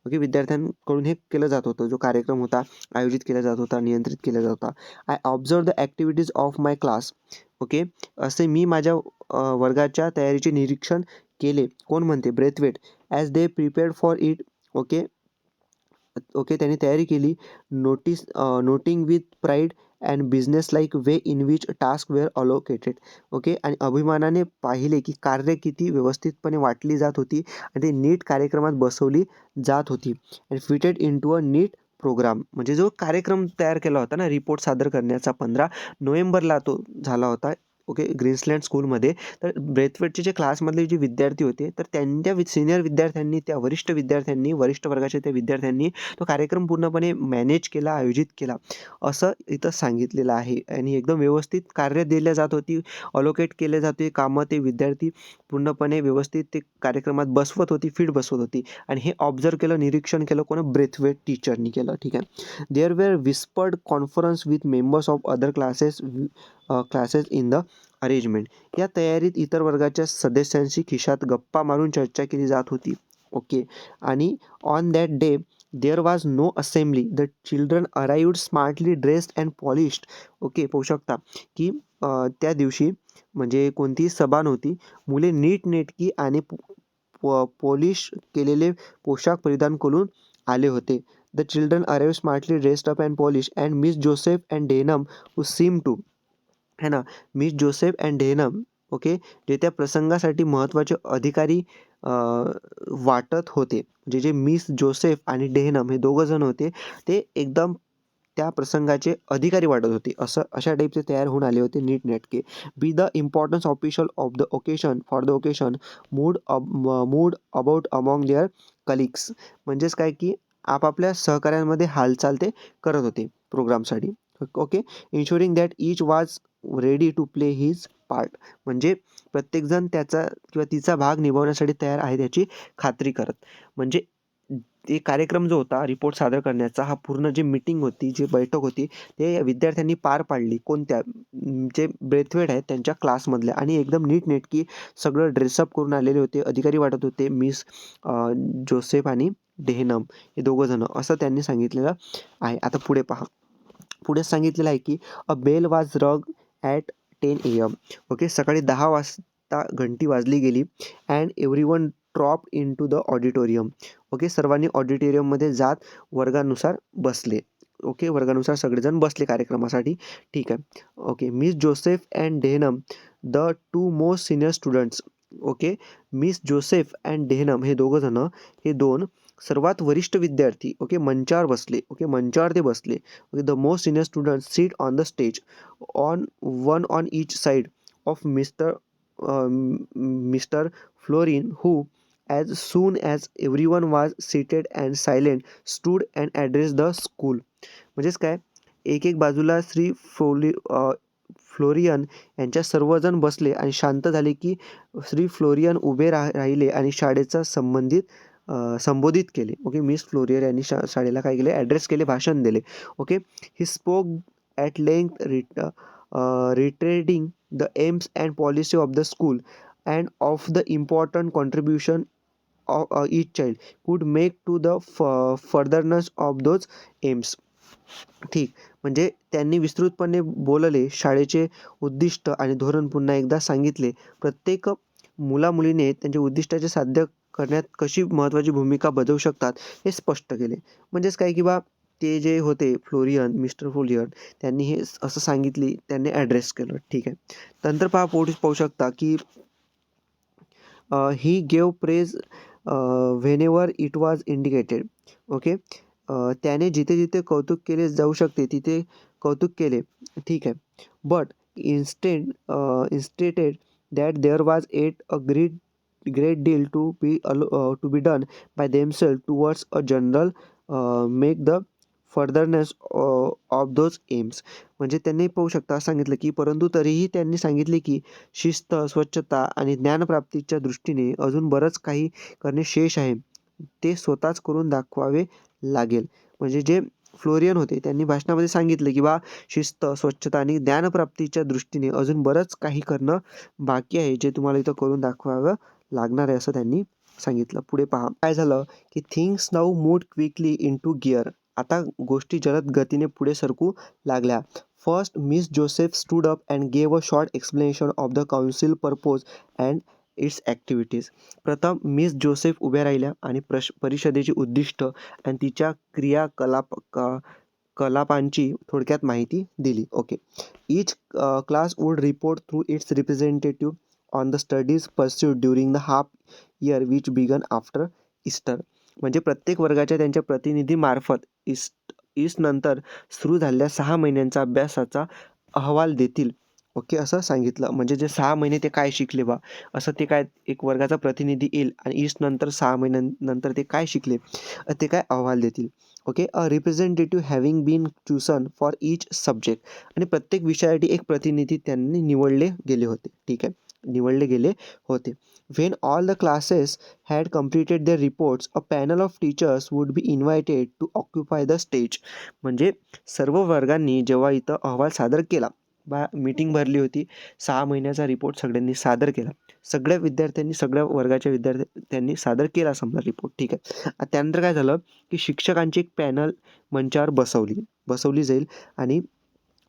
S1: ओके, विद्यार्थ्यांकडून हे केलं जात होतं. जो कार्यक्रम होता आयोजित केला जात होता, नियंत्रित केला जात होता. I observe the activities of my class. Okay, असे मी माझ्या वर्गाच्या तयारीचे निरीक्षण केले. कोण म्हणते? Braithwaite. As they prepared for it. Okay okay, त्यांनी तयारी केली. Noting with pride and business like way in which task were allocated. Okay, आणि अभिमानाने पाहिले की कार्य किती व्यवस्थितपणे वाटली जात होती आणि ते नीट कार्यक्रमात बसवली जात होती. And fitted in to a neat programme. म्हणजे जो कार्यक्रम तयार केला होता ना रिपोर्ट सादर करण्याचा, 15 नोव्हेंबरला तो झाला होता. ओके, ग्रीन्सलँड स्कूलमध्ये. तर ब्रेथवेटचे जे क्लासमधले जे विद्यार्थी होते, तर त्यांच्या सिनियर विद्यार्थ्यांनी, त्या वरिष्ठ विद्यार्थ्यांनी, वरिष्ठ वर्गाच्या त्या विद्यार्थ्यांनी तो कार्यक्रम पूर्णपणे मॅनेज केला, आयोजित केला, असं इथं सांगितलेलं आहे. आणि एकदम व्यवस्थित कार्य दिल्या जात होती, अलोकेट केले जाते कामं. ते विद्यार्थी पूर्णपणे व्यवस्थित ते कार्यक्रमात बसवत होती, फिट बसवत होती. आणि हे ऑब्झर्व केलं, निरीक्षण केलं कोण? ब्रेथवेट टीचरनी केलं. ठीक आहे. There were whispered conference with members of other classes in the arrangement. या तयारीत इतर वर्गाच्या सदस्यांशी खिशात गप्पा मारून चर्चा केली जात होती. ओके, आणि on that day there was no assembly. The children arrived smartly dressed and polished. Okay, पाहू शकता की त्या दिवशी म्हणजे कोणतीही सभा नव्हती. मुले नीटनेटकी आणि पॉलिश केलेले पोशाख परिधान करून आले होते. The children arrived smartly dressed up and polish and Miss Joseph and Denham who seem to, है ना, Miss Joseph and Denham. Okay, जे त्या प्रसंगासाठी महत्त्वाचे अधिकारी वाटत होते. जे मिस जोसेफ आणि डेहनम हे दोघं जण होते, ते एकदम त्या प्रसंगाचे अधिकारी वाटत होते. अशा टाईपचे तयार होऊन आले होते नीटनेटके. Be the importance official of the occasion for the occasion mood about among their colleagues. म्हणजेच काय की आपापल्या सहकाऱ्यांमध्ये हालचाल ते करत होते प्रोग्रामसाठी. Okay, ensuring that each was ready to play his part. म्हणजे प्रत्येकजण त्याचा किंवा तिचा भाग निभावण्यासाठी तयार आहे याची खात्री करत. म्हणजे ते कार्यक्रम जो होता रिपोर्ट सादर करण्याचा, हा पूर्ण जी मीटिंग होती, जी बैठक होती, ते विद्यार्थ्यांनी पार पाडली. कोणत्या? जे ब्रेथवेट आहेत त्यांच्या क्लासमधल्या. आणि एकदम नीटनेटकी सगळं ड्रेसअप करून आलेले होते, अधिकारी वाटत होते, मिस जोसेफ आणि डेहनम हे दोघं जण, असं त्यांनी सांगितलेलं आहे. आता पुढे पहा. पुढे सांगितलेलं आहे की अ बेल वाज रग ॲट 10 AM. ओके, सकाळी 10 वाजता घंटी वाजली गेली. And everyone drop in to the auditorium. Okay, सर्वांनी ऑडिटोरियममध्ये जात वर्गानुसार बसले. ओके, वर्गानुसार सगळेजण बसले कार्यक्रमासाठी. ठीक आहे. Okay, Miss Joseph and Denham the 2 most senior students. Okay, Miss Joseph and Denham हे दोघं जण, हे 2 सर्वात वरिष्ठ विद्यार्थी, ओके, मंचावर बसले. ओके, मंचावर ते बसले. Okay, the most senior student seat on the stage one on each side of mister fluorine, who as soon as everyone was seated and silent stood and addressed the school. म्हणजेच काय, एक बाजूला फ्लोरियन यांच्या सर्वजण बसले आणि शांत झाले की श्री फ्लोरियन उभे राहिले आणि शाळेचा संबोधित केले. ओके, मिस फ्लोरियन यांनी शाळेला काय केले? ॲड्रेस केले, भाषण दिले. Okay, he spoke at length reiterating the aims and policy of the school and of the important contribution of each child could make to the furtherance of those aims. ठीक. म्हणजे त्यांनी विस्तृतपणे बोलले, शाळेचे उद्दिष्ट आणि धोरण पुन्हा एकदा सांगितले. प्रत्येक मुला-मुलीने त्यांच्या उद्दिष्टाचे साध्य करण्यात कशी महत्त्वाची भूमिका बजावू शकतात हे स्पष्ट केले. म्हणजेच काय की बा ते जे होते फ्लोरियन, मिस्टर फ्लोरियन त्यांनी हे असं सांगितले, त्यांनी ॲड्रेस केलं. ठीक आहे. नंतर पहा पुढे पाहू शकता की he gave praise whenever it was indicated. Okay. त्याने जिथे-जिथे कौतुक केले जाऊ शकते तिथे कौतुक केले. ठीक आहे. But instated that there was at a great deal to be done by themselves towards a general make the furtherance of those aims. म्हणजे त्यांनी पाहू शकता सांगितलं की परंतु तरीही त्यांनी सांगितले की शिस्त, स्वच्छता आणि ज्ञानप्राप्तीच्या दृष्टीने अजून बरंच काही करणे शेष आहे. ते स्वतःच करून दाखवावे लागेल. म्हणजे जे फ्लोरियन होते त्यांनी भाषणामध्ये सांगितले की बा शिस्त, स्वच्छता आणि ज्ञानप्राप्तीच्या दृष्टीने अजून बरंच काही करणं बाकी आहे, जे तुम्हाला इथं करून दाखवावं लागणार आहे असं त्यांनी सांगितलं. पुढे पहा काय झालं की things now moved quickly into gear. आता गोष्टी जलद गतीने पुढे सरकू लागल्या. First miss Joseph stood up and gave a short explanation of the council purpose and it's activities. प्रथम मिस जोसेफ उभ्या राहिल्या आणि परिषदेची उद्दिष्ट आणि तिच्या कलापांची थोडक्यात माहिती दिली. Okay. Each class would report through its representative on the studies pursued during the half year which began after Easter. म्हणजे प्रत्येक वर्गाच्या त्यांच्या प्रतिनिधीमार्फत ईस्ट नंतर सुरू झालेल्या 6 महिन्यांचा अभ्यासाचा अहवाल देतील. ओके. असं सांगितलं. म्हणजे जे 6 महिने ते काय शिकले बा असं ते काय एक वर्गाचा प्रतिनिधी येईल आणि ईस्ट नंतर 6 महिन्यानंतर ते काय शिकले ते काय अहवाल देतील. Okay. A representative having been chosen for each subject. आणि प्रत्येक विषयासाठी एक प्रतिनिधी त्यांनी निवडले गेले होते. ठीक आहे. निवडले गेले होते. When all the classes had completed their reports, a panel of teachers would be invited to occupy the stage. म्हणजे सर्व वर्गांनी जेव्हा इथं अहवाल सादर केला, मीटिंग भरली होती, 6 महिन्याचा रिपोर्ट सगळ्यांनी सादर केला. सगळ्या विद्यार्थ्यांनी, सगळ्या वर्गाच्या विद्यार्थ्यांनी सादर केला समजा रिपोर्ट. ठीक आहे. त्यानंतर काय झालं की शिक्षकांची एक पॅनल मंचावर बसवली जाईल आणि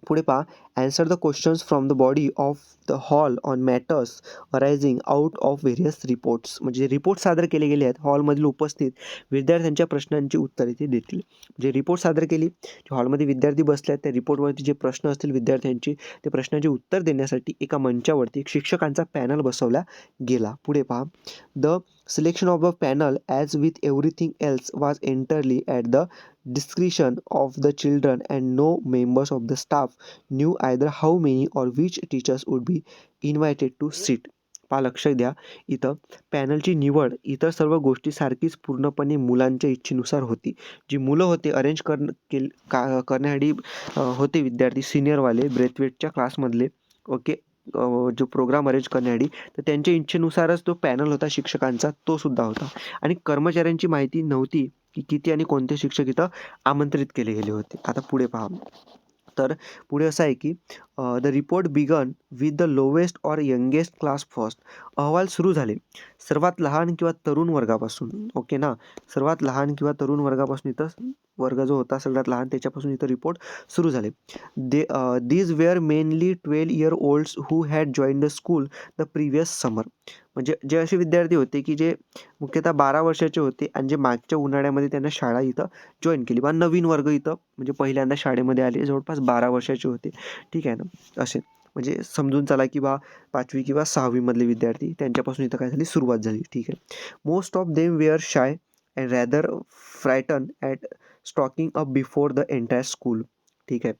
S1: पुढे पहा answer the questions from the body of the hall on matters arising out of various reports. म्हणजे रिपोर्ट सादर केले गेले आहेत. हॉलमधील उपस्थित विद्यार्थ्यांच्या प्रश्नांची उत्तरे ते देतील. जे रिपोर्ट सादर केली, जे हॉलमध्ये विद्यार्थी बसले आहेत त्या रिपोर्टवरती जे प्रश्न असतील विद्यार्थ्यांची ते प्रश्नांचे उत्तर देण्यासाठी एका मंचावरती एक शिक्षकांचा पॅनल बसवला गेला. पुढे पहा the selection of the panel as with everything else was entirely at the discretion of the children and no members of the staff knew either how many or which teachers would be invited to sit. पहा लक्ष द्या इथं पॅनलची निवड इतर सर्व गोष्टी सारखीच पूर्णपणे मुलांच्या इच्छेनुसार होती. जी मुलं होते अरेंज करण्यासाठी होते विद्यार्थी सिनियरवाले ब्रेथवेटच्या क्लासमधले. ओके. जो प्रोग्राम अरेंज करण्यासाठी तर त्यांच्या इच्छेनुसारच तो पॅनल होता शिक्षकांचा, तो सुद्धा होता. आणि कर्मचाऱ्यांची माहिती नव्हती की किती आणि कोणते शिक्षक इथं आमंत्रित केले गेले होते. आता पुढे पहा तर पुढे असं आहे की the report began with the lowest or youngest class first. अहवाल सुरू झाले सर्वात लहान किंवा तरुण वर्गापासून. ओके ना. सर्वात लहान किंवा तरुण वर्गापासून इथं वर्ग जो होता सगळ्यात लहान त्याच्यापासून इथं रिपोर्ट सुरू झाले. These were mainly 12 year olds who had join the school the previous summer. म्हणजे जे असे विद्यार्थी होते की जे मुख्यतः 12 वर्षाचे होते आणि जे मागच्या उन्हाळ्यामध्ये त्यांना शाळा इथं जॉईन केली बा नवीन वर्ग इथं म्हणजे पहिल्यांदा शाळेमध्ये आले जवळपास 12 वर्षाचे होते. ठीक आहे ना. असे म्हणजे समजून चला की बा 5वी किंवा 6वी मधले विद्यार्थी त्यांच्यापासून इथं काय झाली सुरुवात झाली. ठीक आहे. Most of them were shy and rather frightened at stalking up before the entire school. ठीक आहे.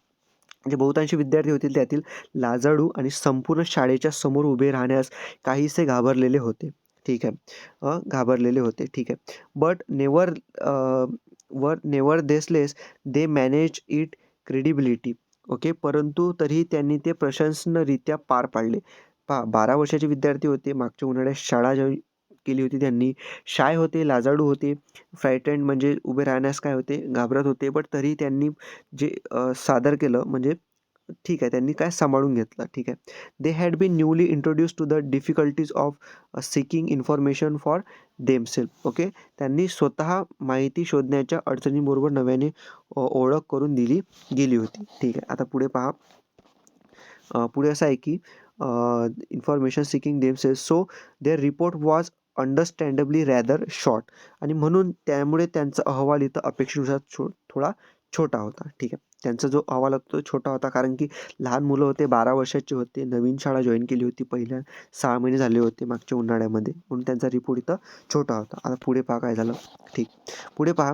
S1: जे बहुतांशी विद्यार्थी होतील त्यातील लाजाळू आणि संपूर्ण शाळेच्या समोर उभे राहण्यास काहीसे घाबरलेले होते. ठीक आहे. घाबरलेले होते. ठीक आहे. But nevertheless they manage it credibility. Okay. परंतु तरीही त्यांनी ते प्रशंसनीयरित्या पार पाडले. 12 वर्षाचे विद्यार्थी होते, मागच्या उन्हाळ्यात शाळा जॉईन केली होती त्यांनी, शाय होते, लाजाळू होते, फ्रायटन्ड म्हणजे उभे राहण्यास काय होते घाबरत होते. बट तरी त्यांनी जे सादर केलं म्हणजे ठीक आहे, त्यांनी काय सांभाळून घेतलं. ठीक आहे. They had been newly introduce to the difficulties of seeking information for themself. Okay. त्यांनी स्वतः माहिती शोधण्याच्या अडचणींबरोबर नव्याने ओळख करून दिली गेली होती. ठीक आहे. आता पुढे पहा. पुढे असं आहे की information seeking themselves, so their report was understandably rather short. आणि म्हणून त्यामुळे त्यांचा अहवाल इथं अपेक्षेनुसार थोडा छोटा होता. ठीक आहे. त्यांचा जो अहवाल होता तो छोटा होता, कारण की लहान मुलं होते, 12 वर्षाचे होते, नवीन शाळा जॉईन केली होती, पहिल्या 6 महिने झाले होते मागच्या उन्हाळ्यामध्ये, म्हणून त्यांचा रिपोर्ट इथं छोटा होता. आता पुढे पहा काय झालं. ठीक. पुढे पहा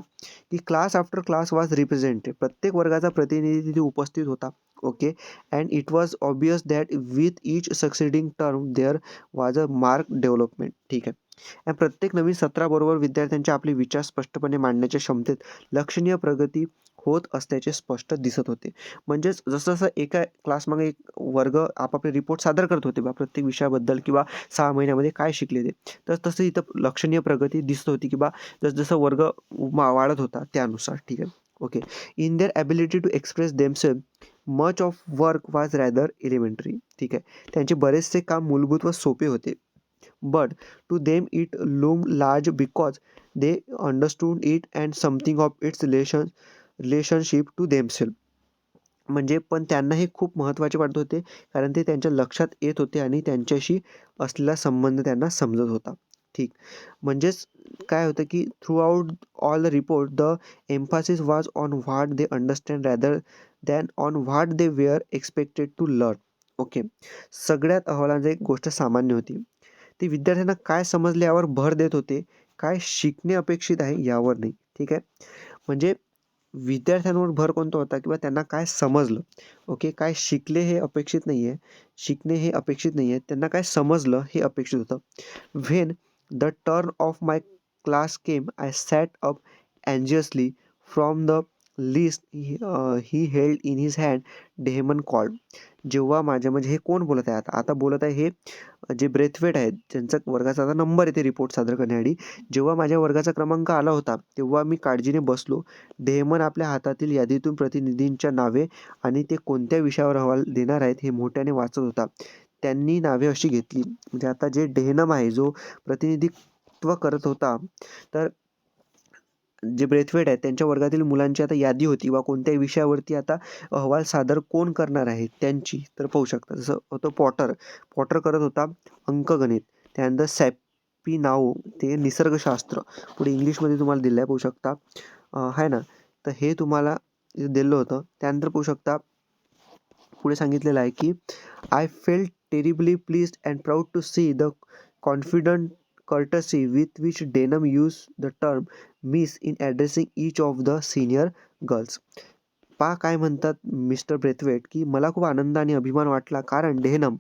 S1: की class after class was represented. प्रत्येक वर्गाचा प्रतिनिधी तिथे उपस्थित होता. Okay. And it was obvious that with each succeeding term there was a mark development. ठीक आहे. आणि प्रत्येक नवीन सत्राबरोबर विद्यार्थ्यांचे आपले विचार स्पष्टपणे मांडण्याच्या क्षमतेत लक्षणीय प्रगती होत असल्याचे स्पष्ट दिसत होते. म्हणजेच जसं जसं एका क्लासमागे एक वर्ग आपापले रिपोर्ट सादर करत होते बा प्रत्येक विषयाबद्दल किंवा 6 महिन्यामध्ये काय शिकले ते, तर तसं इथं लक्षणीय प्रगती दिसत होती किंवा जसजसं वर्ग वाढत होता त्यानुसार. ठीक आहे. Okay. In their ability to express themself much of work was rather elementary. ठीक आहे. त्यांचे बरेचसे काम मूलभूत व सोपे होते. But to them it loom large because they understood it and something of its relationship to themself. म्हणजे पण त्यांना हे खूप महत्त्वाचे वाटत होते, कारण ते त्यांच्या लक्षात येत होते आणि त्यांच्याशी असलेला संबंध त्यांना समजत होता. ठीक. म्हणजेच काय होतं की throughout all the report the emphasis was on what they understand rather than on what they were expected to learn. Okay. सगळ्यात अहवालांची एक गोष्ट सामान्य होती. ते विद्यार्थ्यांना काय समजले यावर भर देत होते, काय शिकणे अपेक्षित आहे यावर नाही. ठीक आहे. म्हणजे विद्यार्थ्यांवर भर कोणता होता किंवा त्यांना काय समजलं. ओके. काय शिकले हे अपेक्षित नाही आहे. शिकणे हे अपेक्षित नाही आहे. त्यांना काय समजलं हे अपेक्षित होतं. When the turn of my class came I sat up anxiously from the list he held in his hand Denham called. जेव्हा माझ्या म्हणजे हे कोण बोलत आहे आता? आता बोलत आहे हे जे ब्रेथवेट आहेत, ज्यांचा वर्गाचा आता नंबर येते रिपोर्ट सादर करण्यासाठी. जेव्हा माझ्या वर्गाचा क्रमांक आला होता, तेव्हा मी काळजीने बसलो. डेमन आपल्या हातातील यादीतून प्रतिनिधींच्या नावे आणि ते कोणत्या विषयावर अहवाल देणार आहेत हे मोठ्याने वाचत होता. त्यांनी नावे अशी घेतली. म्हणजे आता जे डेहनम आहे, जो प्रतिनिधित्व करत होता, तर जे ब्रेथवेट आहेत त्यांच्या वर्गातील मुलांची आता यादी होती वा कोणत्या विषयावरती आता अहवाल सादर कोण करणार आहे त्यांची. तर पाहू शकता जसं होतं पॉटर. पॉटर करत होता अंकगणित. त्यानंतर सॅपिनाओ ते निसर्गशास्त्र. पुढे इंग्लिशमध्ये तुम्हाला दिलं आहे पाहू शकता. आहे ना. तर हे तुम्हाला दिलं होतं. त्यानंतर पाहू शकता पुढे सांगितलेलं आहे की I felt terribly pleased and proud to see the confident courtesy with which Denham used the term miss in addressing each of the senior girls. पहा काय म्हणतात मिस्टर ब्रेथवेट की मला खूप आनंद आणि अभिमान वाटला, कारण डेहनम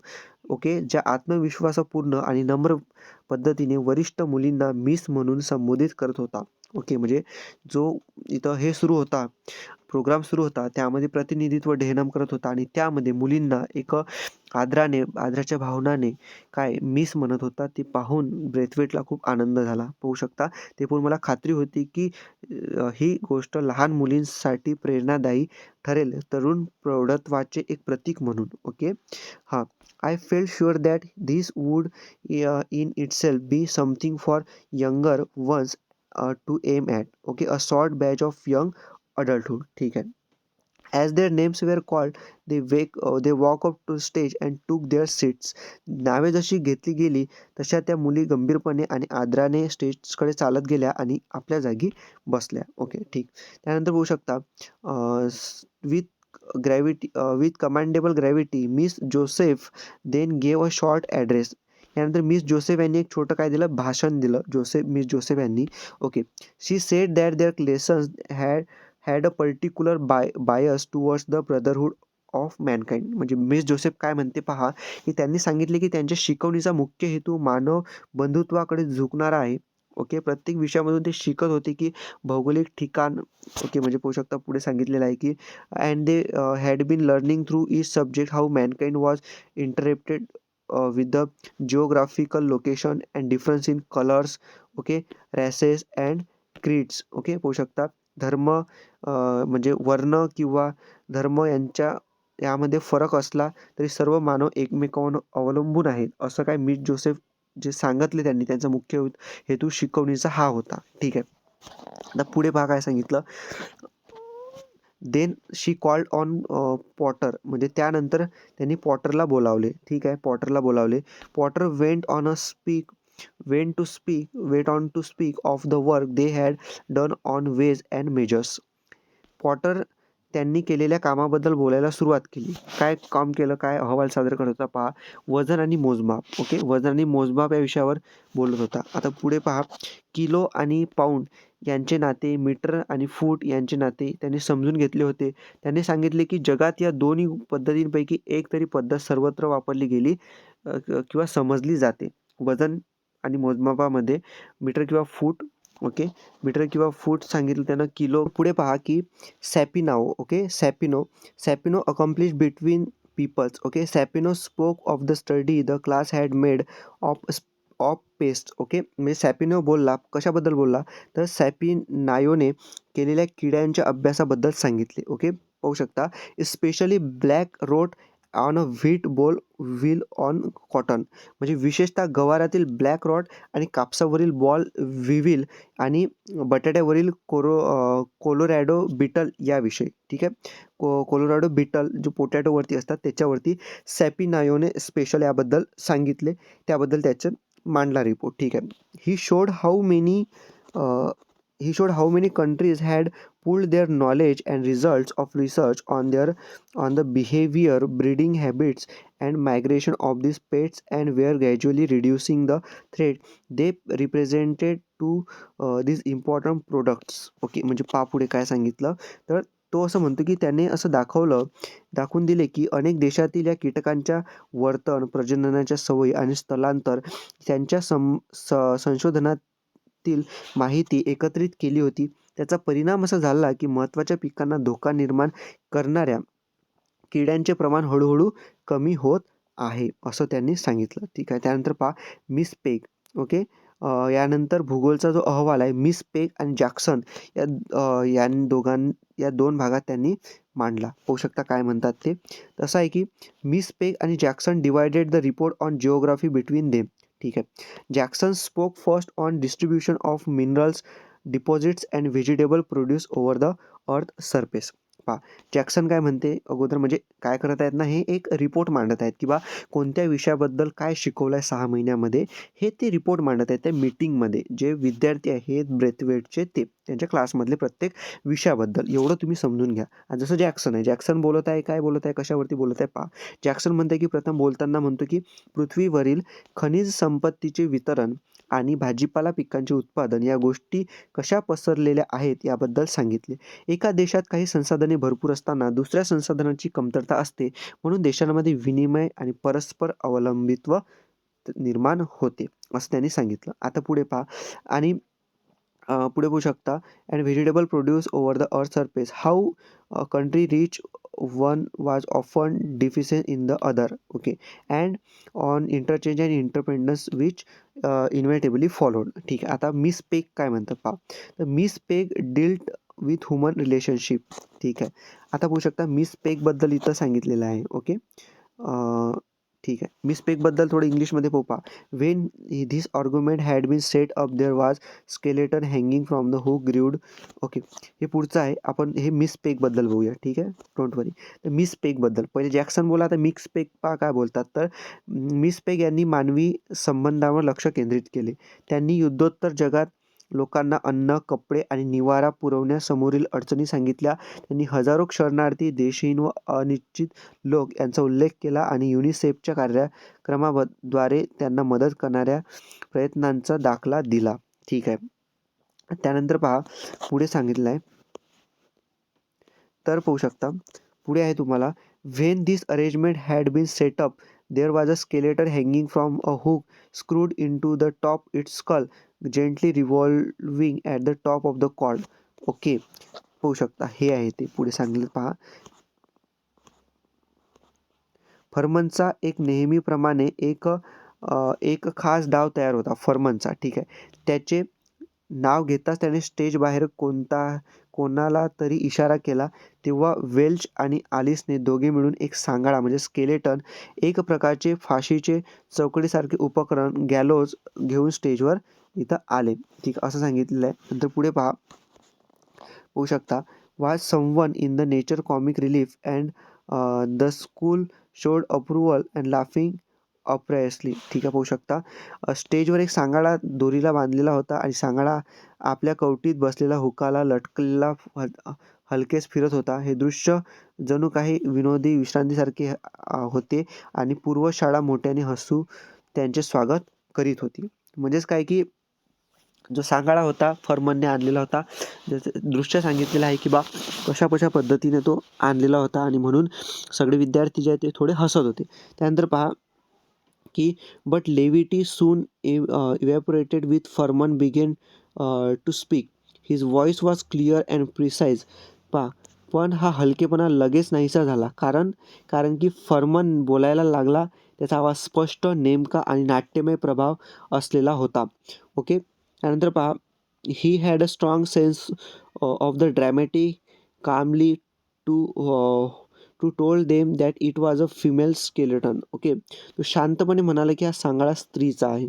S1: ओके ज्या आत्मविश्वासपूर्ण आणि नम्र पद्धतीने वरिष्ठ मुलींना मिस म्हणून संबोधित करत होता. ओके. म्हणजे जो इथं हे सुरू होता, प्रोग्राम सुरू होता, त्यामध्ये प्रतिनिधित्व डेहनम करत होता आणि त्यामध्ये मुलींना एक आदराच्या भावनाने काय मिस म्हणत होता. ते पाहून ब्रेथवेटला खूप आनंद झाला. पाहू शकता. ते पाहून मला खात्री होती की ही गोष्ट लहान मुलींसाठी प्रेरणादायी ठरेल, तरुण प्रौढत्वाचे एक प्रतीक म्हणून. ओके. हां. I felt sure that this would in itself be something for younger ones to aim at. Okay. A short batch of young adulthood. ठीक आहे. As their names were called they walk up to stage and took their seats. नावे जशी घेतली गेली तशा त्या मुली गंभीरपणे आणि आदराने स्टेजकडे चालत गेल्या आणि आपल्या जागी बसल्या. ओके. ठीक. त्यानंतर बघू शकता with commendable gravity Miss Joseph then gave a short address. यानंतर मिस जोसेफ यांनी एक छोटं काय दिलं, भाषण दिलं. मिस जोसेफ यांनी. Okay. She said that their lessons had a particular bias towards the brotherhood of mankind. म्हणजे मिस जोसेफ काय म्हणते पहा, की त्यांनी सांगितले की त्यांच्या शिकवणीचा मुख्य हेतू मानव बंधुत्वाकडे झुकणारा आहे. ओके. प्रत्येक विषयामधून ते शिकत होते की भौगोलिक ठिकाण. ओके. म्हणजे पाहू शकता पुढे सांगितलेलं आहे की and they had been learning through each subject how mankind was interrupted with the geographical location and difference in colours. Okay. Races and creeds. Okay. पाहू शकता धर्म म्हणजे वर्ण किंवा धर्म यामध्ये फरक असला तरी सर्व मानव एकमेकांवर अवलंबून आहेत, असं काय मिस जोसेफ जे सांगितले त्यांनी, त्यांचा मुख्य हेतू शिकवणीचा हा होता. ठीक आहे. आता पुढे पहा काय सांगितलं. Then she called on Potter, म्हणजे त्यानंतर त्यांनी पॉटरला बोलावले. ठीक आहे, पॉटरला बोलावले. Potter went on to speak of the work they had done on weighs and measures. Potter त्यांनी केलेल्या कामाबद्दल बोलायला सुरुवात केली. काय काम केलं, काय अहवाल सादर करत होता पहा. वजन आणि मोजमाप. ओके, वजन आणि मोजमाप या विषयावर बोलत होता. आता पुढे पहा, किलो आणि पाऊंड यांचे नाते, मीटर आणि फूट यांचे नाते त्यांनी समजून घेतले होते. त्यांनी सांगितले की जगात या दोन्ही पद्धतींपैकी एक तरी पद्धत सर्वत्र वापरली गेली किंवा समजली जाते. वजन आणि मोजमापामध्ये मीटर किंवा फूट. ओके, मीटर किंवा फूट सांगितलं त्यानं. किलो. पुढे पहा की Sapiano. Okay, Sapiano accomplish between peoples. Okay, Sapiano spoke of the study the class had made of pest. Okay, म्हणजे सॅपिनो बोलला, कशाबद्दल बोलला तर सॅपिनायोने केलेल्या किड्यांच्या अभ्यासाबद्दल सांगितले. ओके, पाहू शकता. Specially black rot on a wheat बोल व्हील ऑन कॉटन, म्हणजे विशेषतः गवारातील ब्लॅक रॉट आणि कापसावरील बॉल व्हील आणि बटाट्यावरील कोलोरॅडो बिटल याविषयी. ठीक आहे, कोलोरॅडो बिटल जो पोटॅटोवरती असतात त्याच्यावरती सॅपिनायोने स्पेशल याबद्दल सांगितले, त्याबद्दल त्याचं मांडला रिपोर्ट. ठीक आहे. He showed how many countries had pooled their knowledge and results of research on the behavior, breeding habits and migration of these pets and were gradually reducing the threat they represented to these important products. Okay, म्हणजे पहा पुढे काय सांगितलं तर तो असं म्हणतो की त्याने असं दाखवून दिले की अनेक देशातील या कीटकांच्या वर्तन, प्रजननाच्या सवयी आणि स्थलांतर त्यांच्या संशोधनातील माहिती एकत्रित केली होती. त्याचा परिणाम असा झाला की महत्त्वाच्या पिकांना धोका निर्माण करणाऱ्या किड्यांचे प्रमाण हळूहळू कमी होत आहे, असं त्यांनी सांगितलं. ठीक आहे. त्यानंतर पहा मिस पेग. ओके, यानंतर भूगोलचा जो अहवाल आहे मिस पेग आणि जॅक्सन या दोन भागात त्यांनी मांडला. पाहू शकता काय म्हणतात ते. तसं आहे की मिस पेग आणि Jackson divided the report on geography between them. ठीक आहे. Jackson spoke first on distribution of minerals, deposits and vegetable produce over the earth surface. पहा जॅक्सन काय म्हणते अगोदर, म्हणजे काय करत आहेत ना, हे एक रिपोर्ट मांडत आहेत की बा कोणत्या विषयाबद्दल काय शिकवलं आहे 6 महिन्यामध्ये, हे ते रिपोर्ट मांडत आहेत त्या मीटिंगमध्ये. जे विद्यार्थी आहेत ब्रेथवेटचे ते त्यांच्या क्लासमधले प्रत्येक विषयाबद्दल एवढं तुम्ही समजून घ्या. आणि जसं जॅक्सन बोलत आहे, काय बोलत आहे, कशावरती बोलत आहे पहा. जॅक्सन म्हणते की प्रथम बोलताना म्हणतो की पृथ्वीवरील खनिज संपत्तीचे वितरण आणि भाजीपाला पिकांचे उत्पादन या गोष्टी कशा पसरलेल्या आहेत याबद्दल सांगितले. एका देशात काही संसाधने भरपूर असताना दुसऱ्या संसाधनांची कमतरता असते, म्हणून देशांमध्ये विनिमय आणि परस्पर अवलंबित्व निर्माण होते, असं त्यांनी सांगितलं. आता पुढे पहा आणि पुढे बघू शकता. And vegetable produce over the earth surface how country rich one was often deficient in the other. Okay, and on interchange and interdependence which inevitably followed. ठीक आहे. आता मिस पेग काय म्हणतात पहा. तर Miss Peg dealt with human relationship. ठीक आहे. आता बघू शकता मिस पेगबद्दल इथं सांगितलेलं आहे. ओके, ठीक आहे. मिस पेगबद्दल थोडं इंग्लिशमध्ये पहा. When this argument had been set up there was skeleton hanging from the hook grieved. Okay, हे पुढचं आहे. आपण हे मिस पेगबद्दल बघूया. ठीक आहे, डोंट वरी. तर मिस पेगबद्दल पहिले जॅक्सन बोला, तर मिक्स पेग पहा काय बोलतात. तर मिस पेग यांनी मानवी संबंधावर लक्ष केंद्रित केले. त्यांनी युद्धोत्तर जगात लोकांना अन्न, कपडे आणि निवारा पुरवण्यासमोरील अडचणी सांगितल्या. त्यांनी हजारो शरणार्थी, देशहीन व अनिश्चित लोक यांचा उल्लेख केला आणि युनिसेफच्या कार्यक्रमाद्वारे त्यांना मदत करणाऱ्या प्रयत्नांचा दाखला दिला. ठीक आहे. त्यानंतर पहा पुढे सांगितलं आहे, तर पाहू शकता पुढे आहे तुम्हाला. When this arrangement had been set up there was a skeleton hanging from a hook screwed in to the top its skull gently revolving at the top of the cord. Okay, पाहू शकता हे आहे ते पुढे सांगितलं पहा. फर्मनचा एक नेहमीप्रमाणे एक खास डाव तयार होता फर्मनचा. ठीक आहे. त्याचे नाव घेताच त्याने स्टेज बाहेर कोणाला तरी इशारा केला. तेव्हा वेल्च आणि आलिसने दोघे मिळून एक सांगाडा म्हणजे स्केलेटन, एक प्रकारचे फाशीचे चौकटीसारखे उपकरण गॅलोज घेऊन स्टेजवर इथं आले. ठीक असं सांगितलेलं आहे. नंतर पुढे पहा, होऊ शकता was someone in the nature comic relief and the school showed approval and laughing uproariously. ठीक आहे, पाहू शकता स्टेजवर एक सांगाडा दोरीला बांधलेला होता आणि सांगाडा आपल्या कवटीत बसलेला हुकाला लटकलेला हलकेच फिरत होता. हे दृश्य जणू काही विनोदी विश्रांतीसारखे होते आणि पूर्व शाळा मोठ्याने हसू त्यांचे स्वागत करीत होती. म्हणजेच काय की जो सांगाडा होता फर्मनने आणलेला होता, दृश्य सांगितलेलं आहे की बा कशा पद्धतीने तो आणलेला होता आणि म्हणून सगळे विद्यार्थी जे आहेत ते थोडे हसत होते. त्यानंतर पहा की but levity soon evaporated with Fernman began to speak. His voice was clear and precise. पहा, पण हा हलकेपणा लगेच नाहीसा झाला, कारण की फर्मन बोलायला लागला. त्याचा आवाज स्पष्ट, नेमका आणि नाट्यमय प्रभाव असलेला होता. ओके. त्यानंतर पहा, he had a strong sense of the dramatic calmly to told them that it was a female skeleton. Okay. तो शांतपणे म्हणाला की हा सांगाडा स्त्रीचा आहे.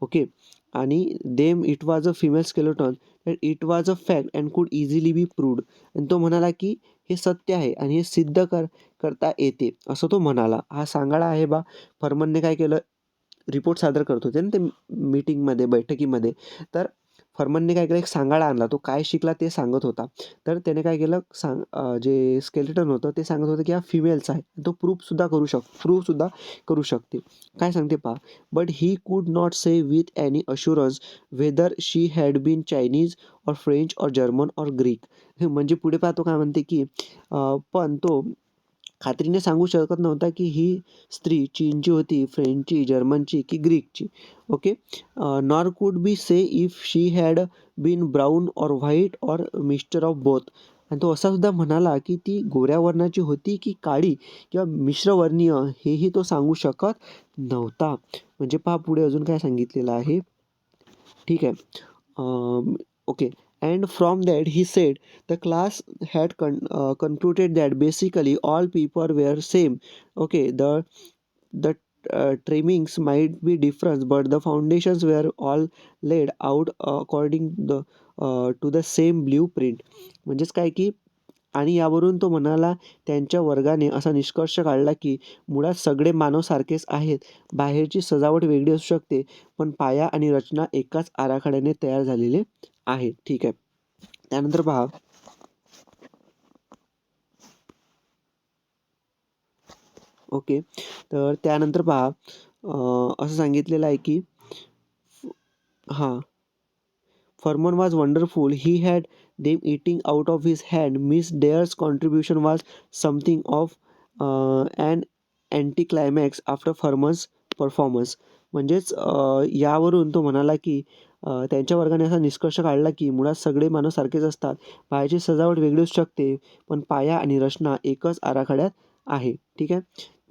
S1: ओके. आणि them it was a female skeleton that it was a fact and कुड इझिली बी प्रूव्ड. आणि तो म्हणाला की हे सत्य आहे आणि हे सिद्ध करता येते असं तो म्हणाला. हा सांगाडा आहे बा. फर्मनने काय केलं, रिपोर्ट सादर करत होते ना ते मीटिंगमध्ये, बैठकीमध्ये. तर फर्मनने काय केलं, एक सांगाडा आणला. तो काय शिकला ते सांगत होता. तर त्याने काय केलं, जे स्केलेटन होतं ते सांगत होतं की हा फिमेलचा आहे. तो प्रूव्ह सुद्धा करू शकते. काय सांगते पहा, but he could not say with any assurance whether she had been Chinese और फ्रेंच और जर्मन और ग्रीक. म्हणजे पुढे पाहतो काय म्हणते की पण तो खात्रीने सांगू शकत नव्हता की ही स्त्री चीनची होती, फ्रेंचची, जर्मनची की ग्रीकची. Okay. Nor could be say if she had been brown और व्हाईट और मिक्सचर ऑफ बोथ. आणि तो असा सुद्धा म्हणाला की ती गोऱ्या वर्णाची होती की काळी किंवा मिश्रवर्णीय, हेही तो सांगू शकत नव्हता. म्हणजे पहा पुढे अजून काय सांगितलेलं आहे. ठीक आहे. Okay. And from that he said the class had concluded that basically all people were same. Okay, the trimmings might be different but the foundations were all laid out according to the same blueprint. म्हणजेच काय की, आणि यावरून तो म्हणाला त्यांच्या वर्गाने असा निष्कर्ष काढला की मुळात सगळे मानव सारखेच आहेत. बाहेरची सजावट वेगळी असू शकते पण पाया आणि रचना एकाच आराखड्याने तयार झालेले आहे. ठीक आहे. त्यानंतर पहा, ओके. तर त्यानंतर पहा असं सांगितलेलं आहे की हां, Fernman was wonderful. He had them eating out of his hand. Miss Dare's contribution was something of and anti climax after Fernman's performance. म्हणजेच यावरून तो म्हणाला की त्यांच्या वर्गाने असा निष्कर्ष काढला की मुळात सगळे मानव सारखेच असतात. बाहेरची सजावट वेगळी असू शकते पण पाया आणि रचना एकच आराखड्यात आहे. ठीक आहे.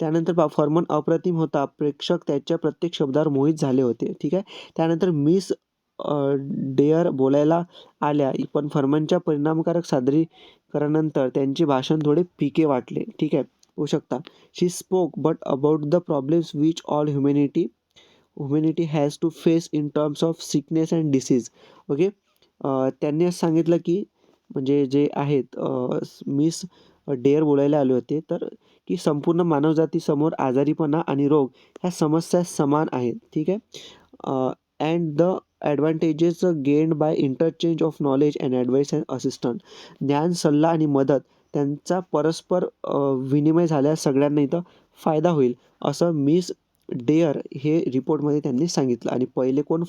S1: त्यानंतर फर्मन अप्रतिम होता. प्रेक्षक त्याच्या प्रत्येक शब्दावर मोहित झाले होते. ठीक आहे. त्यानंतर मिस डेअर बोलायला आल्या पण फर्मनच्या परिणामकारक सादरीकरणानंतर त्यांचे भाषण थोडे फिके वाटले. ठीक आहे, होऊ शकता. She spoke but about the problems which all humanity has to face in terms of sickness and disease. Okay. त्यांनी असं सांगितलं की म्हणजे जे आहेत मिस डेअर बोलायला आले होते तर की संपूर्ण मानवजातीसमोर आजारीपणा आणि रोग ह्या समस्या समान आहेत. ठीक आहे. And the advantages gained by interchange of knowledge and advice and assistant. ज्ञान, सल्ला आणि मदत त्यांचा परस्पर विनिमय झाल्यास सगळ्यांना इथं फायदा होईल असं मिस डेअर हे रिपोर्टमध्ये त्यांनी सांगितलं. आणि पहिले कोण,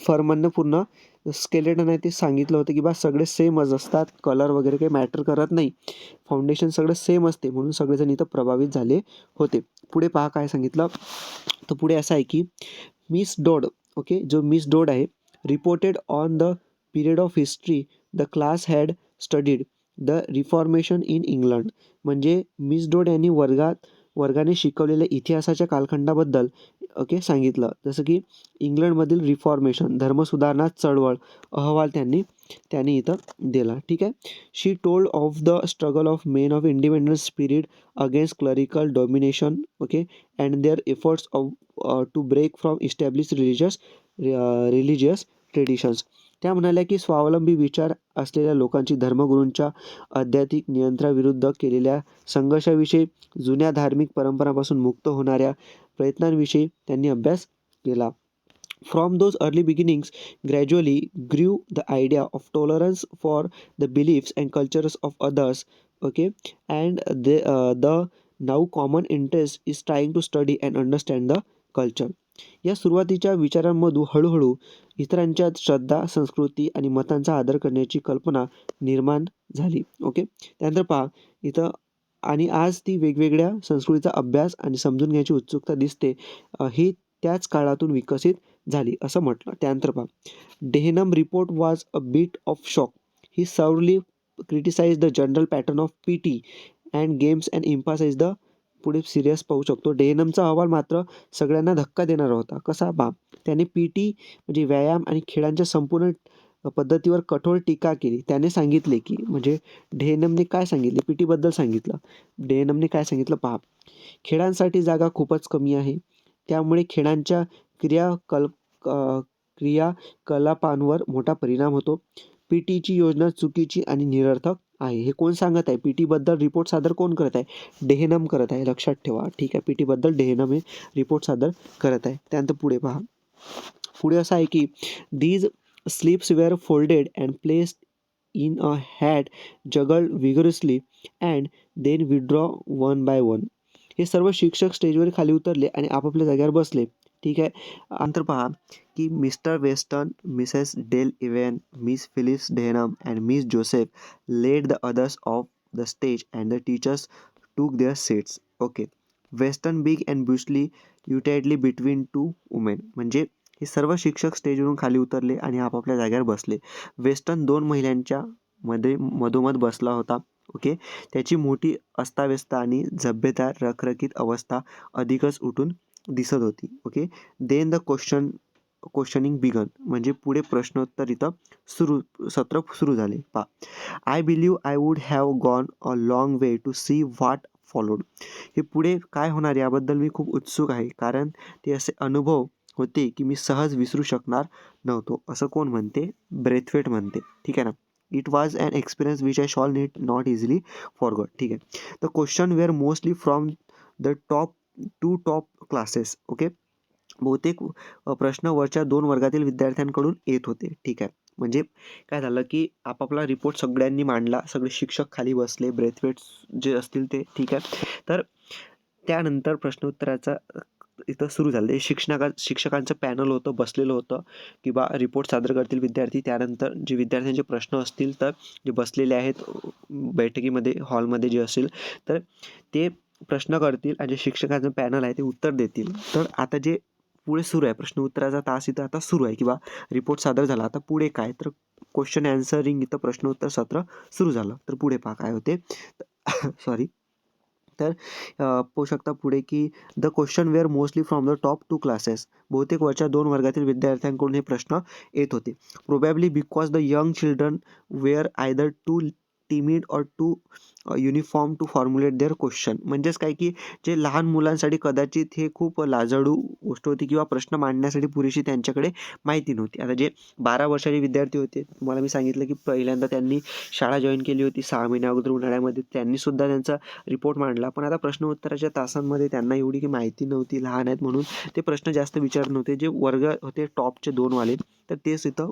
S1: फर्मननं पूर्ण स्केलेटन आहे ते सांगितलं होतं की बा सगळे सेमच असतात, कलर वगैरे काही मॅटर करत नाही, फाउंडेशन सगळं सेम असते, म्हणून सगळेजण इथं प्रभावित झाले होते. पुढे पहा काय सांगितलं. तर पुढे असं आहे की मिस डोड, ओके, जो मिस डोड आहे, reported on the period of history the class had studied the reformation in England. म्हणजे मिस डोड यांनी वर्गाने शिकवलेल्या इतिहासाच्या कालखंडाबद्दल ओके सांगितलं. जसं की इंग्लंडमधील रिफॉर्मेशन धर्मसुधारणा चळवळ अहवाल त्यांनी इथं दिला. ठीक आहे. She told of the struggle of men of independence spirit against clerical domination okay and their efforts of to break from establish religious traditions. त्या म्हणाल्या की स्वावलंबी विचार असलेल्या लोकांची धर्मगुरूंच्या आध्यात्मिक नियंत्रणाविरुद्ध केलेल्या संघर्षाविषयी, जुन्या धार्मिक परंपरांपासून मुक्त होणाऱ्या प्रयत्नांविषयी त्यांनी अभ्यास केला. From those early beginnings, gradually grew the idea of tolerance for the beliefs and cultures of others. Okay, and the now common interest is trying to study and understand the culture. या सुरुवातीच्या विचारांमधून हळूहळू इतरांच्या श्रद्धा, संस्कृती आणि मतांचा आदर करण्याची कल्पना निर्माण झाली. ओके, त्यानंतर पहा इथं आणि आज ती वेगवेगळ्या संस्कृतीचा अभ्यास आणि समजून घ्यायची उत्सुकता दिसते. ही त्याच काळातून विकसित झाली असं म्हटलं. त्यानंतर पहा Denham report was a bit of shock. He severely criticise the general pattern of PT and games and emphasise the पुढे सिरियस पाहू शकतो. डेहनमचा अहवाल मात्र सगळ्यांना धक्का देणारा होता. कसा बा त्याने पीटी म्हणजे व्यायाम आणि खेळांच्या संपूर्ण पद्धतीवर कठोर टीका केली. त्याने सांगितले की म्हणजे डेहनमने काय सांगितले, पीटीबद्दल सांगितलं. डेहनमने काय सांगितलं पहा, खेळांसाठी जागा खूपच कमी आहे, त्यामुळे खेळांच्या क्रियाकलापांवर मोठा परिणाम होतो. पीटीची योजना चुकीची आणि निरर्थक आहे. हे कोण सांगत आहे? पीटीबद्दल रिपोर्ट सादर कोण करत आहे? डेहनम करत आहे. लक्षात ठेवा. ठीक आहे, पीटीबद्दल डेहनम हे रिपोर्ट सादर करत आहे. त्यानंतर पुढे पहा. पुढे असं आहे की these slips were folded and placed in a hat juggled vigorously and then withdraw one by one. हे सर्व शिक्षक स्टेजवर खाली उतरले आणि आपापल्या जागेवर बसले. ठीक आहे. नंतर पहा की Mr Weston, Mrs Dale Evans, Miss Phillips Denham and Miss Joseph led the others of the stage and the teachers took their seats. Okay. Western big and bushily untidily between two women. म्हणजे हे सर्व शिक्षक स्टेजवरून खाली उतरले आणि आपापल्या जागेवर बसले. वेस्टर्न दोन महिलांच्या मधोमध बसला होता. ओके. त्याची मोठी अस्ताव्यस्त आणि झब्बेदार रखरखीत अवस्था अधिकच उठून दिसत होती. Okay. Then the questioning began. म्हणजे पुढे प्रश्नोत्तर इथं सत्र सुरू झाले. पा I believe I would have gone a long way to see what followed. हे पुढे काय होणार याबद्दल मी खूप उत्सुक आहे, कारण ते असे अनुभव होते की मी सहज विसरू शकणार नव्हतो, असं कोण म्हणते? ब्रेथवेट म्हणते. ठीक आहे ना. It was an experience which I shall not easily forgot. ठीक आहे. The question were mostly from the top classes. Okay. बहुतेक प्रश्न वरच्या 2 वर्गातील विद्यार्थ्यांकडून येत होते. ठीक आहे. म्हणजे काय झालं की आपापला रिपोर्ट सगळ्यांनी मांडला, सगळे शिक्षक खाली बसले, ब्रेथवेट्स जे असतील ते. ठीक आहे. तर त्यानंतर प्रश्नोत्तराचा इथं सुरू झालं. शिक्षकांचं पॅनल होतं, बसलेलं होतं किंवा रिपोर्ट सादर करतील विद्यार्थी. त्यानंतर जे विद्यार्थ्यांचे प्रश्न असतील तर जे बसलेले आहेत बैठकीमध्ये, हॉलमध्ये जे असेल तर ते प्रश्न करतील आणि जे शिक्षकांचं पॅनल आहे ते उत्तर देतील. तर आता जे पुढे सुरू आहे, प्रश्न उत्तराचा तास इथं आता सुरू आहे किंवा रिपोर्ट सादर झाला. आता पुढे काय, तर क्वेश्चन ॲन्सरिंग इथं प्रश्नोत्तर सत्र सुरू झालं. तर पुढे पहा काय होते. सॉरी. तर पाहू शकता पुढे की the question were mostly from the top 2 classes. बहुतेक वरच्या 2 वर्गातील विद्यार्थ्यांकडून हे प्रश्न येत होते. Probably because the young children were either too timid or too uniform to formulate their question. म्हणजेच काय की जे लहान मुलांसाठी कदाचित हे खूप लाजाळू गोष्ट होती किंवा प्रश्न मांडण्यासाठी पुरेशी त्यांच्याकडे माहिती नव्हती. आता जे 12 वर्षाचे विद्यार्थी होते, तुम्हाला मी सांगितलं की पहिल्यांदा त्यांनी शाळा जॉईन केली होती 6 महिन्या अगोदर उन्हाळ्यामध्ये, त्यांनीसुद्धा त्यांचा रिपोर्ट मांडला. पण आता प्रश्न उत्तराच्या तासांमध्ये त्यांना एवढी की माहिती नव्हती, लहान आहेत म्हणून ते प्रश्न जास्त विचारत नव्हते. जे वर्ग होते टॉपचे 2 वाले, तर तेच इथं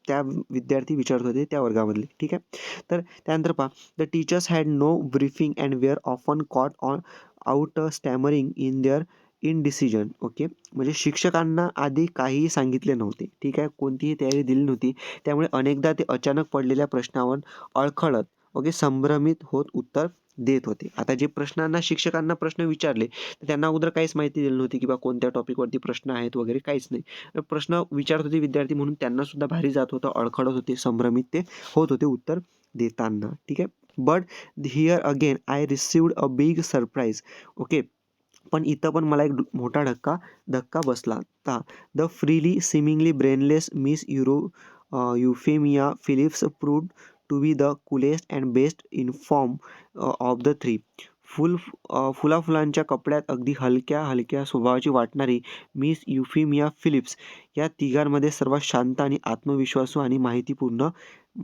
S1: त्या विद्यार्थी विचारत होते त्या वर्गामधले. ठीक आहे. तर त्यानंतर पहा the teachers had no briefing and were often caught on out stammering in their indecision. Okay. म्हणजे शिक्षकांना आधी काहीही सांगितले नव्हते. ठीक आहे. कोणतीही तयारी दिली नव्हती, त्यामुळे अनेकदा ते अचानक पडलेल्या प्रश्नावर अडखळत ओके संभ्रमित होत उत्तर देत होते. आता जे प्रश्नांना शिक्षकांना प्रश्न विचारले तर त्यांना अगोदर काहीच माहिती दिली नव्हती किंवा कोणत्या टॉपिकवरती प्रश्न आहेत वगैरे काहीच नाही. प्रश्न विचारत होते विद्यार्थी म्हणून त्यांना सुद्धा भारी जात होतं, अडखळत होते, संभ्रमित ते होत होते उत्तर देताना. ठीक आहे. But here again I received a big surprise. Okay. पण इथं पण मला एक मोठा धक्का बसला. The frilly seemingly brainless Miss Euphemia Phillips proved to be the coolest and best inform of the three. फुलाफुलांच्या कपड्यात अगदी हलक्या हलक्या स्वभावाची वाटणारी मिस युफेमिया फिलिप्स या तिघांमध्ये सर्वात शांत आणि आत्मविश्वासू आणि माहितीपूर्ण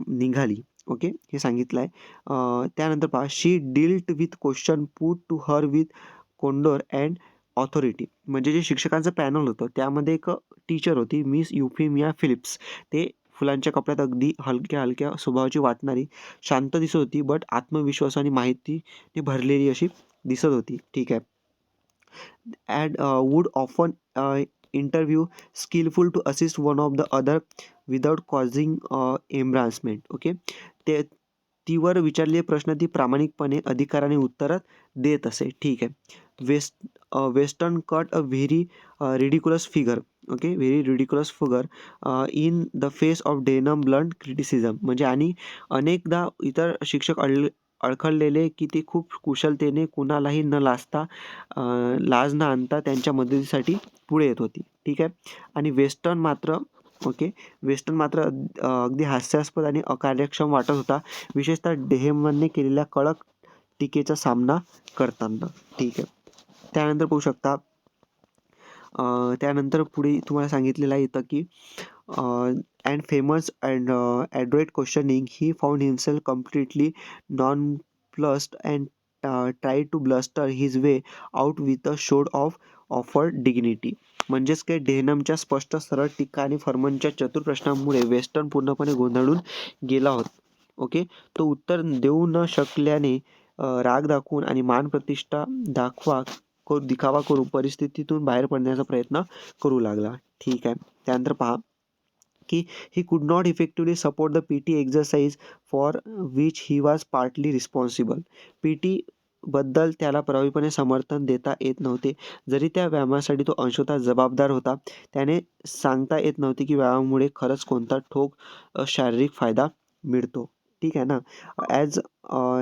S1: निघाली. ओके, हे सांगितलं आहे. त्यानंतर पहा, she dealt with question put to her with candour and authority. म्हणजे जे शिक्षकांचं पॅनल होतं त्यामध्ये एक टीचर होती मिस युफेमिया फिलिप्स. ते फुलांच्या कपड्यात अगदी हलक्या हलक्या स्वभावाची वाटणारी, शांत दिसत होती, बट आत्मविश्वास आणि माहितीने भरलेली अशी दिसत होती. ठीक आहे. And would often interview skilful to assist one of the other without causing embarrassment. Okay, ते तीवर विचारलेले प्रश्न ती प्रामाणिकपणे अधिकाराने उत्तर देत असे. ठीक आहे. Western cut a very ridiculous figure. Okay, very ridiculous figure in the face of denim blunt criticism. म्हणजे आणि अनेकदा इतर शिक्षक अडखळलेले की ते खूप कुशलतेने कुणालाही न लाजता लाज न आणता त्यांच्या मदतीसाठी पुढे येत होती. ठीक आहे. आणि वेस्टर्न मात्र अगदी हास्यास्पद आणि अकार्यक्षम वाटत होता, विशेषतः डेहमनने केलेल्या कडक टीकेचा सामना करताना. ठीक आहे. त्यानंतर पाहू शकता, त्यानंतर पुढे तुम्हाला सांगितलेलं आहे इथं की and famous and adroit questioning he found himself completely non plussed and try to bluster his way out with a shod of offer dignity. म्हणजेच काही डेहनमच्या स्पष्ट सरळ टीका आणि फर्मनच्या चतुर प्रश्नांमुळे वेस्टर्न पूर्णपणे गोंधळून गेला होता. ओके, तो उत्तर देऊ न शकल्याने राग दाखवून आणि मान प्रतिष्ठा दिखावा करून परिस्थितीतून बाहेर पडण्याचा प्रयत्न करू लागला. ठीक आहे. त्यानंतर पहा की ही could not effectively support the P T exercise for which he was partly responsible. P T बद्दल त्याला प्रभावीपणे समर्थन देता येत नव्हते, जरी त्या व्यायामासाठी तो अंशतः जबाबदार होता. त्याने सांगता येत नव्हते की व्यायामामुळे खरंच कोणता ठोक शारीरिक फायदा मिळतो. ठीक आहे ना. As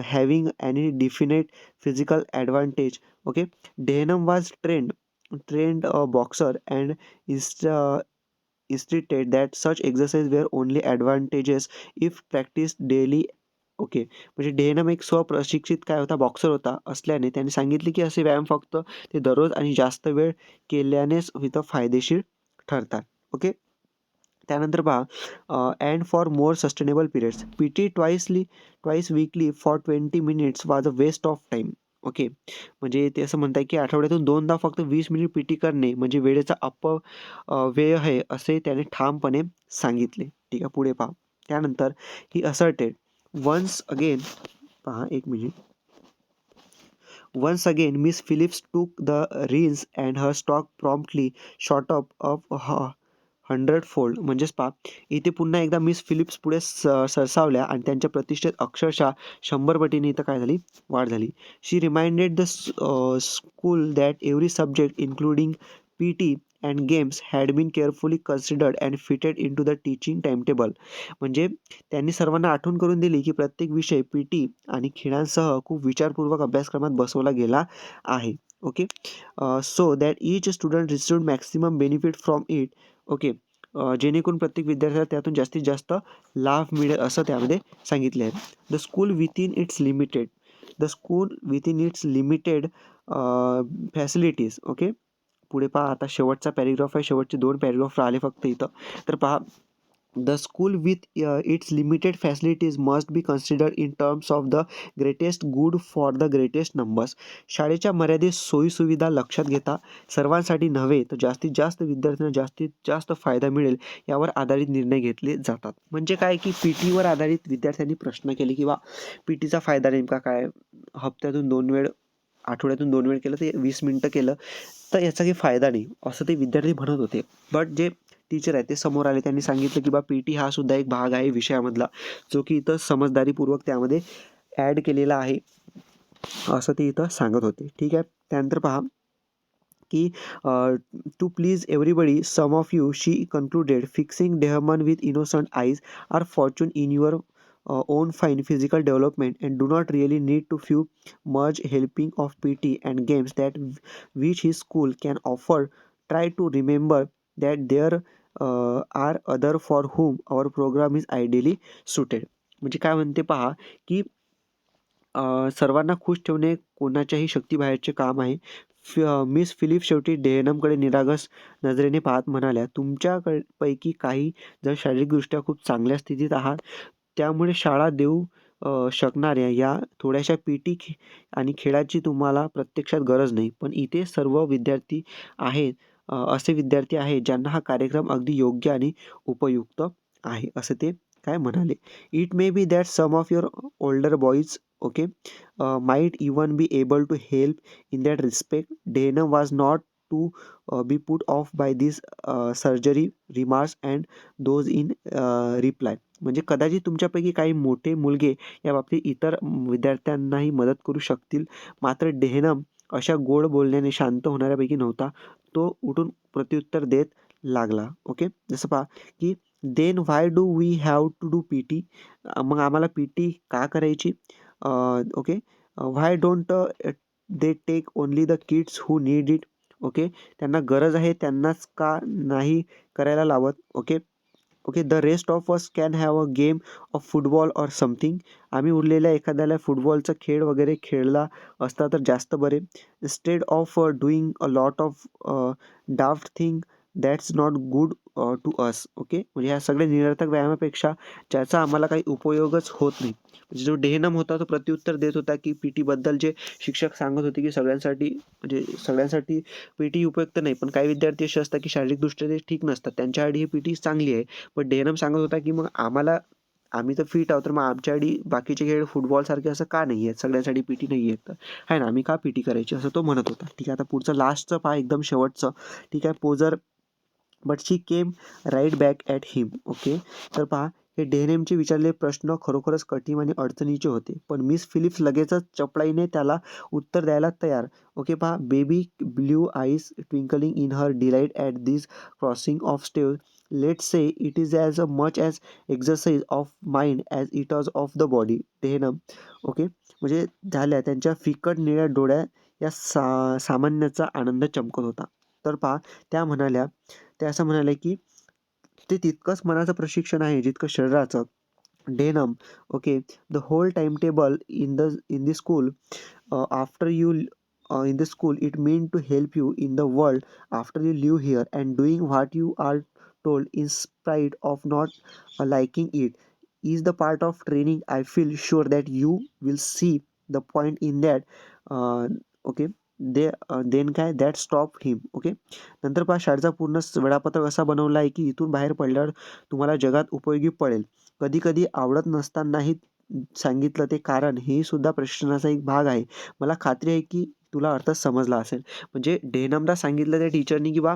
S1: having any definite physical advantage. Okay, Denham was trained boxer and stated that such exercise were only advantageous if practiced daily. Okay, म्हणजे डेहनम एक स्वप्रशिक्षित काय होता, बॉक्सर होता असल्याने त्याने सांगितले की असे व्यायाम फक्त ते दररोज आणि जास्त वेळ केल्यानेच इथं फायदेशीर ठरतात. ओके. त्यानंतर पहा, and for more sustainable periods P T twice weekly for 20 minutes was a waste of time. Okay, म्हणजे ते असं म्हणतात की आठवड्यातून 2दा फक्त 20 मिनिट पी टी करणे म्हणजे वेळेचा अपव्यय आहे, असे त्याने ठामपणे सांगितले. ठीक आहे. पुढे पहा. त्यानंतर ही असर्टेड वन्स अगेन, पहा एक minute. Once again, Miss Phillips took the reins and her stock promptly shot up of 100-fold. म्हणजेच पहा, इथे पुन्हा एकदा मिस फिलिप्स पुढे सरसावल्या आणि त्यांच्या प्रतिष्ठेत अक्षरशः 100 पटीने इथं काय झाली, वाढ झाली. She reminded the school that every subject including P T and games had been carefully considered and fitted in to the teaching timetable. म्हणजे त्यांनी सर्वांना आठवण करून दिली की प्रत्येक विषय पी टी आणि खेळांसह खूप विचारपूर्वक अभ्यासक्रमात बसवला गेला आहे. Okay, so that each student received maximum benefit from it. Okay, जेणेकरून प्रत्येक विद्यार्थ्याला त्यातून जास्तीत जास्त लाभ मिळेल असं त्यामध्ये सांगितले आहे. The school within it's limited facilities. Okay, पुढे पहा, आता शेवटचा पॅरेग्राफ आहे, शेवटचे 2 पॅरेग्राफ राहिले फक्त इथं. तर पहा, the school with its limited facilities must be considered in terms of the greatest good for the greatest numbers. शाळेच्या मर्यादित सोयीसुविधा लक्षात घेता सर्वांसाठी नव्हे तर जास्तीत जास्त विद्यार्थ्यांना जास्तीत जास्त फायदा मिळेल यावर आधारित निर्णय घेतले जातात. म्हणजे काय की पी टीवर आधारित विद्यार्थ्यांनी प्रश्न केले किंवा पी टीचा फायदा नेमका काय, हप्त्यातून 2 वेळ, आठवड्यातून 2 वेळ केलं ते 20 मिनिटं केलं तर याचा काही फायदा नाही, असं ते विद्यार्थी म्हणत होते. बट जे टीचर आहेत ते समोर आले, त्यांनी सांगितलं की बा पी टी हा सुद्धा एक भाग आहे विषयामधला, जो की इथं समजदारीपूर्वक त्यामध्ये ॲड केलेला आहे, असं ते इथं सांगत होते. ठीक आहे. त्यानंतर पहा की to please everybody some of you she concluded fixing Denham with innocent eyes are fortune in your own fine physical development and do not really need to few much helping of PT and games that which his school can offer. Try to remember that there are other for whom our program is ideally suited. म्हणजे काय म्हणते पहा की सर्वांना खुश ठेवणे कोणाच्याही शक्तीबाहेरचे काम आहे. मिस फिलिप शेवटी डेहनमकडे निरागस नजरेने पाहत म्हणाल्या, पैकी काही जण शारीरिकदृष्ट्या खूप चांगल्या स्थितीत आहात, त्यामुळे शाळा देऊ शकणाऱ्या या थोड्याशा पीटी आणि खेळाची तुम्हाला प्रत्यक्षात गरज नाही. पण इथे सर्व विद्यार्थी आहेत, असे विद्यार्थी आहेत ज्यांना हा कार्यक्रम अगदी योग्य आणि उपयुक्त आहे, असे ते काय म्हणाले. It may be that some of your older boys okay might even be able to help in that respect. Dana was not to be put off by these surgery remarks and those in reply. म्हणजे कदाचित तुमच्यापैकी काही मोठे मुलगे या बाबतीत इतर विद्यार्थ्यांनाही मदत करू शकतील. मात्र डेहनम अशा गोड बोलण्याने शांत होणाऱ्यापैकी नव्हता. तो उठून प्रत्युत्तर देत लागला. ओके, जसं पहा की then why do we have to do PT. मग आम्हाला पीटी का करायची. Okay, why don't they take only the kids who need it. Okay, त्यांना गरज आहे त्यांनाच का नाही करायला लावत. Okay okay, the rest of us can have a game of football or something. आम्ही उरलेल्या एखाद्याला फुटबॉलचा खेळ वगैरे खेळला असता तर जास्त बरे. Instead of doing a lot of daft thing that's not good to us. Okay, म्हणजे ह्या सगळ्या निरर्थक व्यायामापेक्षा ज्याचा आम्हाला काही उपयोगच होत नाही. म्हणजे जो डेहनम होता तो प्रत्युत्तर देत होता की पी टीबद्दल जे शिक्षक सांगत होते की सगळ्यांसाठी पी टी उपयुक्त नाही, पण काही विद्यार्थी असे असतात की शारीरिकदृष्ट्या ते ठीक नसतात, त्यांच्यासाठी ही पी टी चांगली आहे. पण डेहनम सांगत होता की मग आम्ही तर फिट आहोत, तर मग आमच्यासाठी बाकीचे खेळ फुटबॉलसारखे असं का नाही आहेत, सगळ्यांसाठी पी टी नाही आहेत, आहे ना, आम्ही का पी टी करायची, असं तो म्हणत होता. ठीक आहे, आता पुढचं लास्टचं पहा, एकदम शेवटचं. ठीक आहे, poser but she came right back at him. Okay, तर पहा हे डेहनेमचे विचारलेले प्रश्न खरोखरच कठीण आणि अडचणीचे होते, पण मिस फिलिप्स लगेचच चपळाईने त्याला उत्तर द्यायला तयार. ओके, पहा, baby blue eyes twinkling in her delight at this crossing of stage. Let's say it is as much as exercise of mind as it was of the body. Denham. Okay, म्हणजे झाल्या त्यांच्या फिकट निळ्या डोळ्या या सामान्याचा आनंद चमकत होता. तर पहा त्या असं म्हणाल्या की ते तितकंच मनाचं प्रशिक्षण आहे जितकं शरीराचं. Denham. Okay, the whole timetable in the school after you in the school it mean to help you in the world after you live here, and doing what you are told in spite of not liking it is the part of training. I feel sure that you will see the point in that. Okay, then काय दॅट स्टॉप हिम. ओके, नंतर पहा शाळेचा पूर्ण वेळापत्रक असा बनवला आहे की इथून बाहेर पडल्यावर तुम्हाला जगात उपयोगी पडेल. कधी कधी आवडत नसतानाही सांगितलं ते कारण हे सुद्धा प्रशिक्षणाचा एक भाग आहे. मला खात्री आहे की तुला अर्थ समजला असेल. म्हणजे डेनमला सांगितलं त्या टीचरनी की बा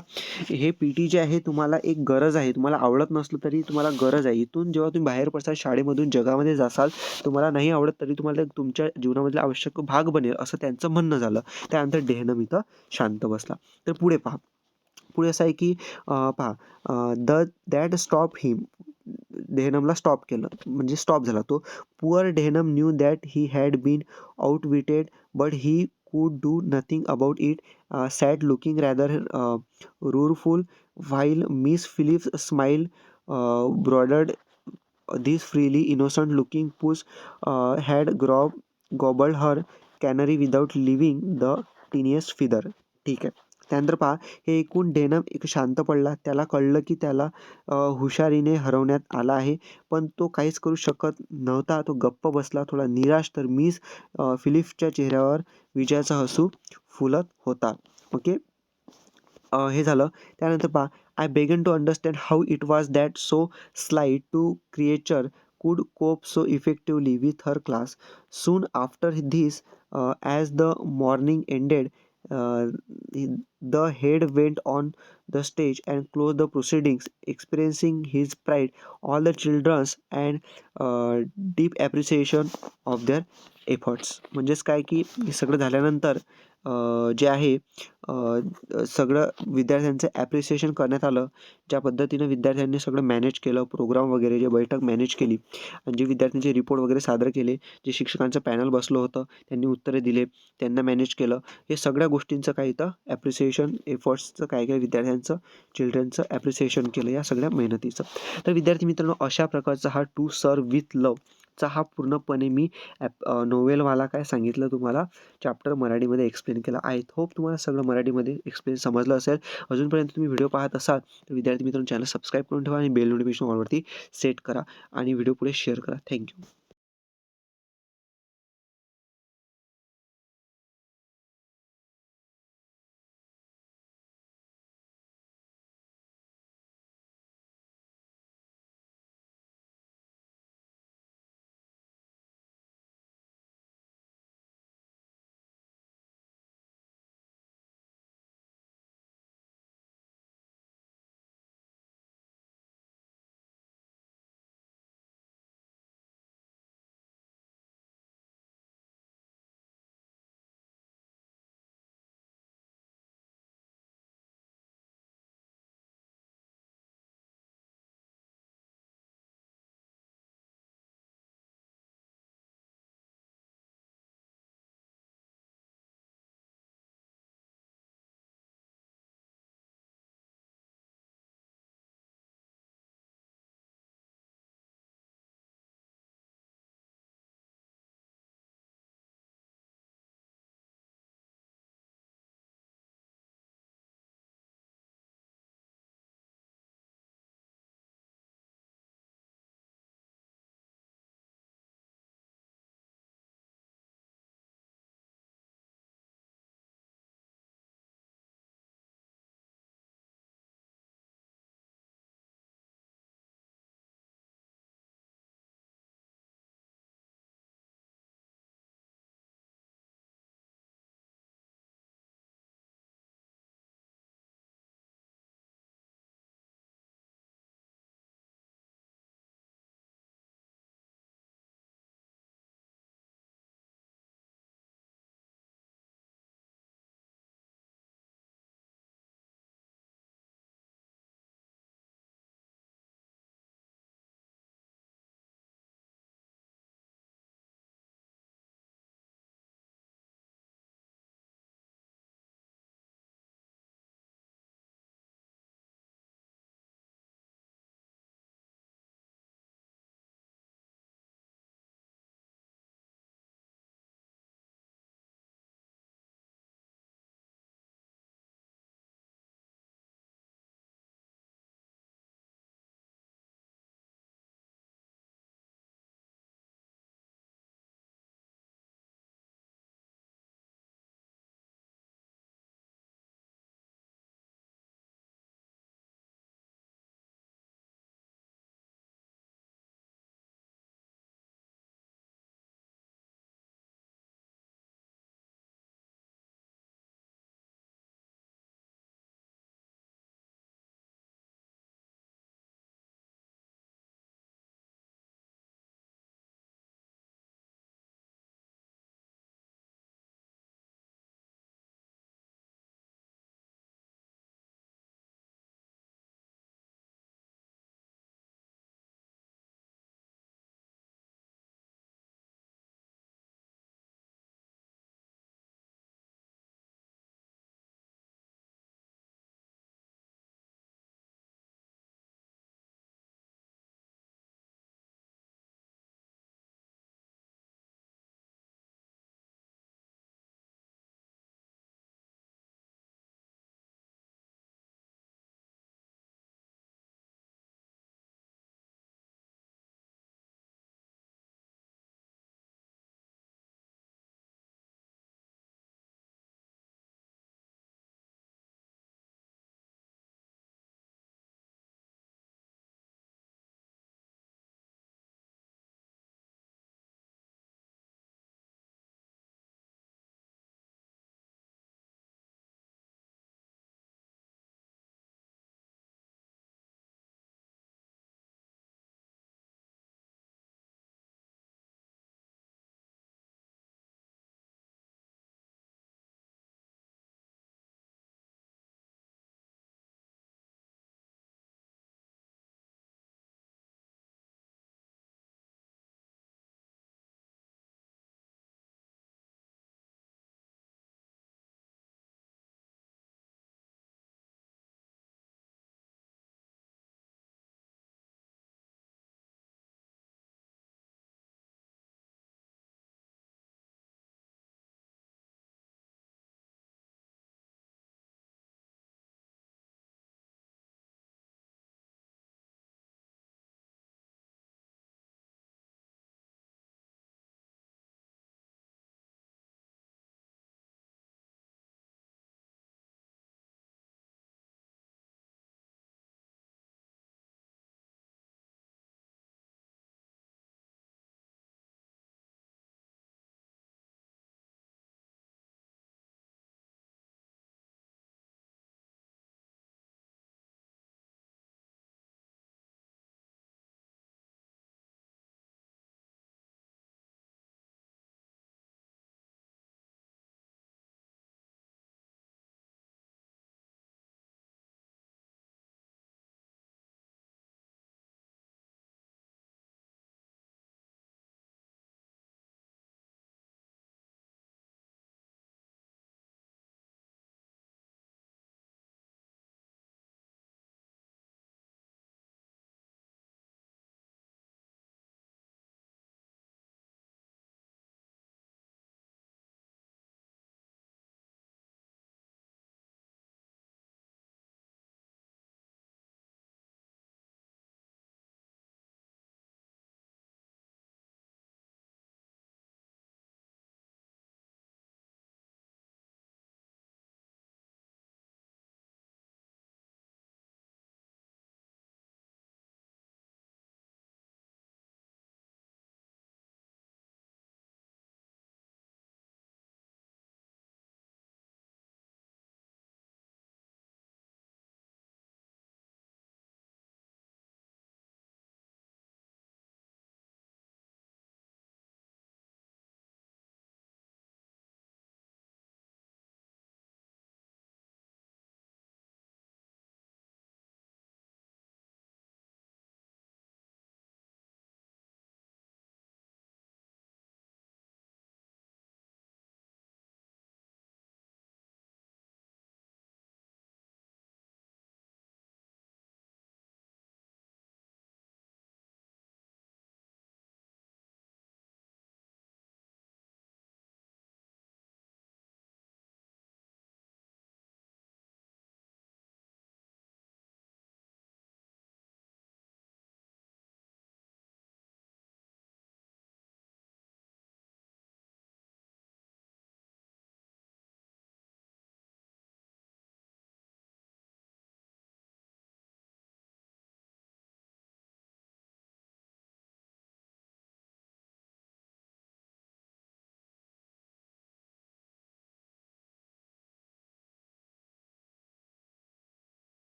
S1: हे पी टी जे आहे तुम्हाला एक गरज आहे, तुम्हाला आवडत नसलं तरी तुम्हाला गरज आहे. इथून जेव्हा तुम्ही बाहेर पडसाल शाळेमधून जगामध्ये जासाल, तुम्हाला नाही आवडत तरी तुम्हाला तुमच्या जीवनामधला आवश्यक भाग बनेल, असं त्यांचं म्हणणं झालं. त्यानंतर डेहनम इथं शांत बसला. तर पुढे पहा, पुढे असं आहे की पहा दॅट स्टॉप हिम. डेहनमला स्टॉप केलं म्हणजे स्टॉप झाला तो. Poor Denham knew that he had been outwitted but he could do nothing about it. Sat looking rather rueful while Miss Phillips' smile broadened. This freely innocent looking puss had gobbled her canary without leaving the tiniest feather. ठीक आहे, त्यानंतर पहा हे ऐकून डेनम एक शांत पडला. त्याला कळलं की त्याला हुशारीने हरवण्यात आला आहे, पण तो काहीच करू शकत नव्हता. तो गप्प बसला, थोडा निराश. तर मिस फिलिप्सच्या चेहऱ्यावर विजयाचा हसू फुलत होता. ओके, हे झालं. त्यानंतर पहा, I began to understand how it was that so slight to creature could cope so effectively with her class. Soon after this, as the morning ended, the head went on the stage and closed the proceedings, experiencing his pride, all the children's, and deep appreciation of their efforts. म्हणजेच काय की हे सगळं झाल्यानंतर जे आहे सगळं विद्यार्थ्यांचं ॲप्रिसिएशन करण्यात आलं. ज्या पद्धतीनं विद्यार्थ्यांनी सगळं मॅनेज केलं, प्रोग्राम वगैरे जे बैठक मॅनेज केली आणि जे विद्यार्थ्यांचे रिपोर्ट वगैरे सादर केले, जे शिक्षकांचं पॅनल बसलं होतं, त्यांनी उत्तरे दिले, त्यांना मॅनेज केलं. हे सगळ्या गोष्टींचं काय इथं ॲप्रिसिएशन एफर्ट्सचं काय विद्यार्थ्यांचं, चिल्ड्रनचं ॲप्रिसिएशन केलं या सगळ्या मेहनतीचं. तर विद्यार्थी मित्रांनो, अशा प्रकारचा हा टू सर्व्ह विथ लव्हचा हा पूर्णपणे मी नोव्हेलवाला काय सांगितलं तुम्हाला चॅप्टर मराठीमध्ये एक्सप्लेन केला. आय होप तुम्हाला सगळं मराठीमध्ये एक्सप्लेन समजलं असेल. अजूनपर्यंत तुम्ही व्हिडिओ पाहत असाल तर विद्यार्थी मित्रांनो, चॅनल सबस्क्राईब करून ठेवा आणि बेल नोटिफिकेशन ऑलवरती सेट करा आणि व्हिडिओ पुढे शेअर करा. थँक्यू.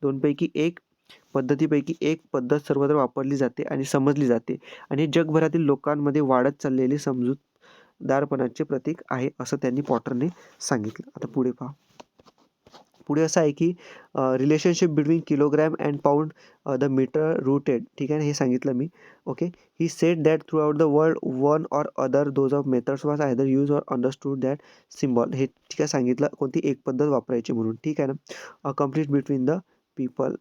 S1: दोनपैकी एक पद्धतीपैकी एक पद्धत सर्वत्र वापरली जाते आणि समजली जाते आणि जगभरातील लोकांमध्ये वाढत चाललेली समजूतदारपणाचे प्रतीक आहे असं त्यांनी पॉटरने सांगितलं. आता पुढे पहा. पुढे असं आहे की relationship between kilogram and pound the metre routed. ठीक आहे ना, हे सांगितलं मी. Okay. He said that throughout the world one or other those of methods was either use or understood that symbol. हे ठीक आहे सांगितलं कोणती एक पद्धत वापरायची म्हणून. ठीक आहे ना. Complete between the people.